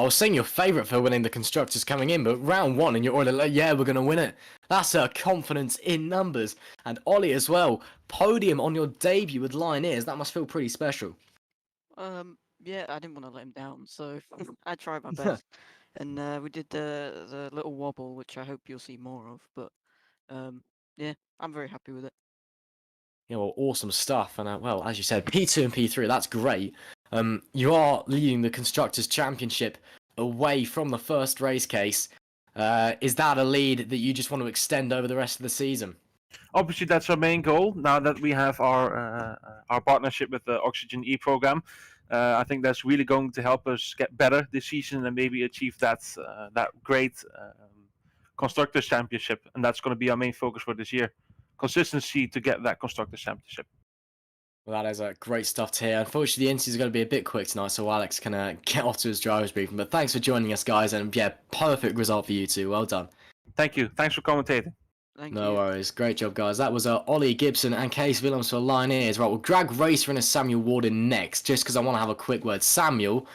B: was saying your favourite for winning the Constructors coming in, but round one and you're already like, yeah, we're going to win it. That's confidence in numbers. And Ollie as well, podium on your debut with Lioneers, that must feel pretty special.
E: Yeah, I didn't want to let him down, so I tried my best. And we did the little wobble, which I hope you'll see more of, but yeah, I'm very happy with it.
B: Yeah, well, awesome stuff. And well, as you said, P2 and P3, that's great. You are leading the Constructors' Championship away from the first race Case. Is that a lead that you just want to extend over the rest of the season?
D: Obviously, that's our main goal. Now that we have our partnership with the Oxygen E program, I think that's really going to help us get better this season and maybe achieve that great Constructors' Championship. And that's going to be our main focus for this year. Consistency to get that Constructors' Championship.
B: Well, that is great stuff to hear. Unfortunately, the interviews are going to be a bit quick tonight, so Alex can get off to his driver's briefing. But thanks for joining us, guys, and yeah, perfect result for you two. Well done.
D: Thank you. Thanks for commentating.
E: Thank
B: No
E: you.
B: worries. Great job, guys. That was Ollie Gibson and Case Willems for Lioneers. Right, we'll drag Racer and Samuel Ward in next, just because I want to have a quick word. Samuel,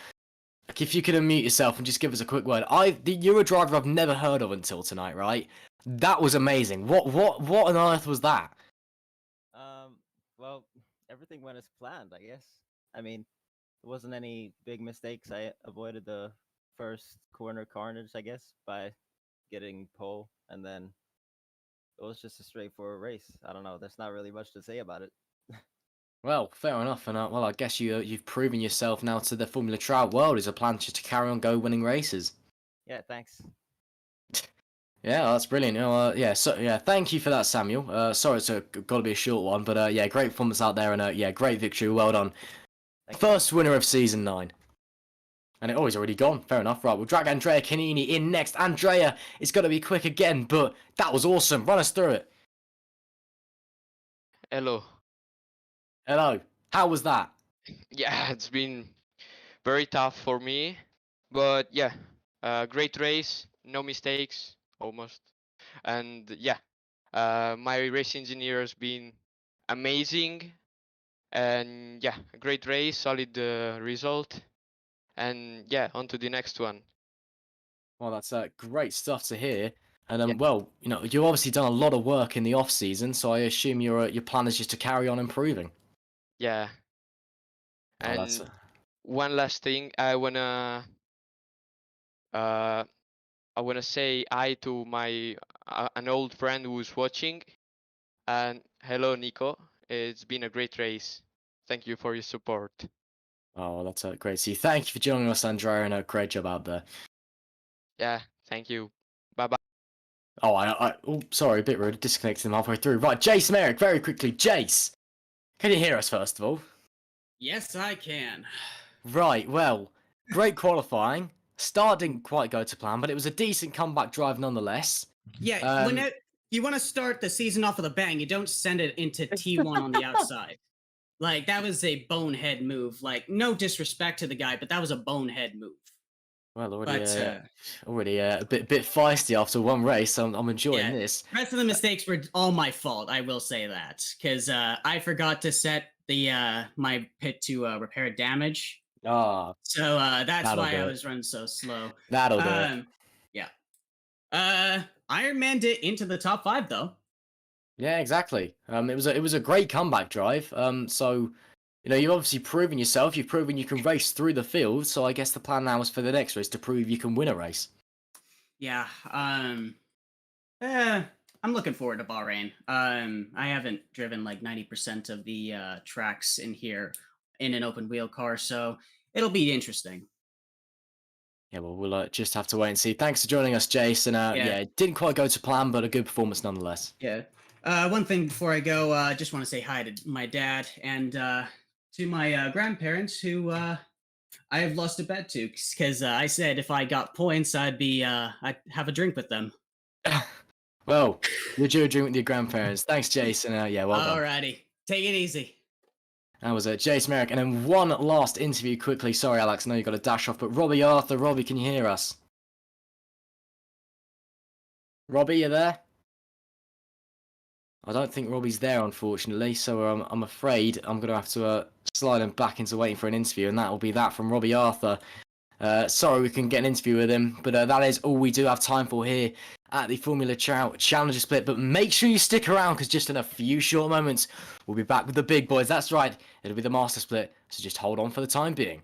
B: if you could unmute yourself and just give us a quick word. You're a driver I've never heard of until tonight, right? That was amazing. What on earth was that?
F: Well, everything went as planned, I guess. I mean, there wasn't any big mistakes. I avoided the first corner carnage, I guess, by getting pole, and then it was just a straightforward race. I don't know. There's not really much to say about it.
B: Well, fair enough. And well, I guess you've proven yourself now to the Formula Trout world. Is a plan just to carry on winning races.
F: Yeah, thanks.
B: Yeah, that's brilliant. Yeah, so yeah, thank you for that, Samuel. Sorry, it's got to be a short one, but yeah, great performance out there, and yeah, great victory. Well done. First winner of season 9. And he's already gone. Fair enough. Right, we'll drag Andrea Canini in next. Andrea, it's got to be quick again, but that was awesome. Run us through it.
G: Hello.
B: Hello. How was that?
G: Yeah, it's been very tough for me, but yeah, great race, no mistakes, almost, and yeah, my race engineer has been amazing, and yeah, great race, solid result, and yeah, on to the next one.
B: Well, that's great stuff to hear. And
G: Yeah.
B: well, you've obviously done a lot of work in the off season, so I assume your plan is just to carry on improving.
G: Yeah,
B: Oh, that's
G: and one last thing, I wanna say hi to my an old friend who's watching, and hello, Nico. It's been a great race. Thank you for your support.
B: oh, that's great to see. Thank you for joining us, Andrea, and a great job out there.
G: Yeah, thank you. Bye bye.
B: Oh, oh, sorry, a bit rude. Disconnected him halfway through. Right, Jace Merrick, very quickly. Jace, can you hear us first of all?
H: Yes, I can.
B: Right, well, great qualifying. Start didn't quite go to plan, but it was a decent comeback drive nonetheless.
H: Yeah, when you want to start the season off with a bang, you don't send it into T1 on the outside. Like, that was a bonehead move. Like, no disrespect to the guy, but that was a bonehead move.
B: Well, already,
H: But,
B: already a bit feisty after one race. So I'm enjoying
H: yeah,
B: this.
H: the rest of the mistakes were all my fault. I will say that because I forgot to set the my pit to repair damage.
B: Ah,
H: So that's
B: that'll
H: why
B: do
H: I
B: it.
H: was running so slow.
B: That'll do it.
H: Yeah. Iron Man did into the top 5 though.
B: Yeah, exactly. It was a great comeback drive. So, you've obviously proven yourself. You've proven you can race through the field. So I guess the plan now is for the next race to prove you can win a race.
H: Yeah. I'm looking forward to Bahrain. I haven't driven like 90% of the tracks in here in an open wheel car, so it'll be interesting.
B: Yeah, well, we'll just have to wait and see. Thanks for joining us, Jason. Yeah, it didn't quite go to plan, but a good performance nonetheless.
H: Yeah. One thing before I go, I just want to say hi to my dad and to my grandparents who I have lost a bet to because I said if I got points, I'd have a drink with them.
B: Well, you're due a drink with your grandparents. Thanks, Jason. Yeah, well done.
H: Alrighty, take it easy.
B: That was Jason Merrick. And then one last interview quickly. Sorry, Alex, I know you've got to dash off, but Robbie Arthur. Robbie, can you hear us? Robbie, you there? I don't think Robbie's there, unfortunately, so I'm afraid I'm going to have to slide him back into waiting for an interview, and that will be that from Robbie Arthur. Sorry we couldn't get an interview with him, but that is all we do have time for here at the Formula Challenger Split. But make sure you stick around, because just in a few short moments, we'll be back with the big boys. That's right, it'll be the Master Split, so just hold on for the time being.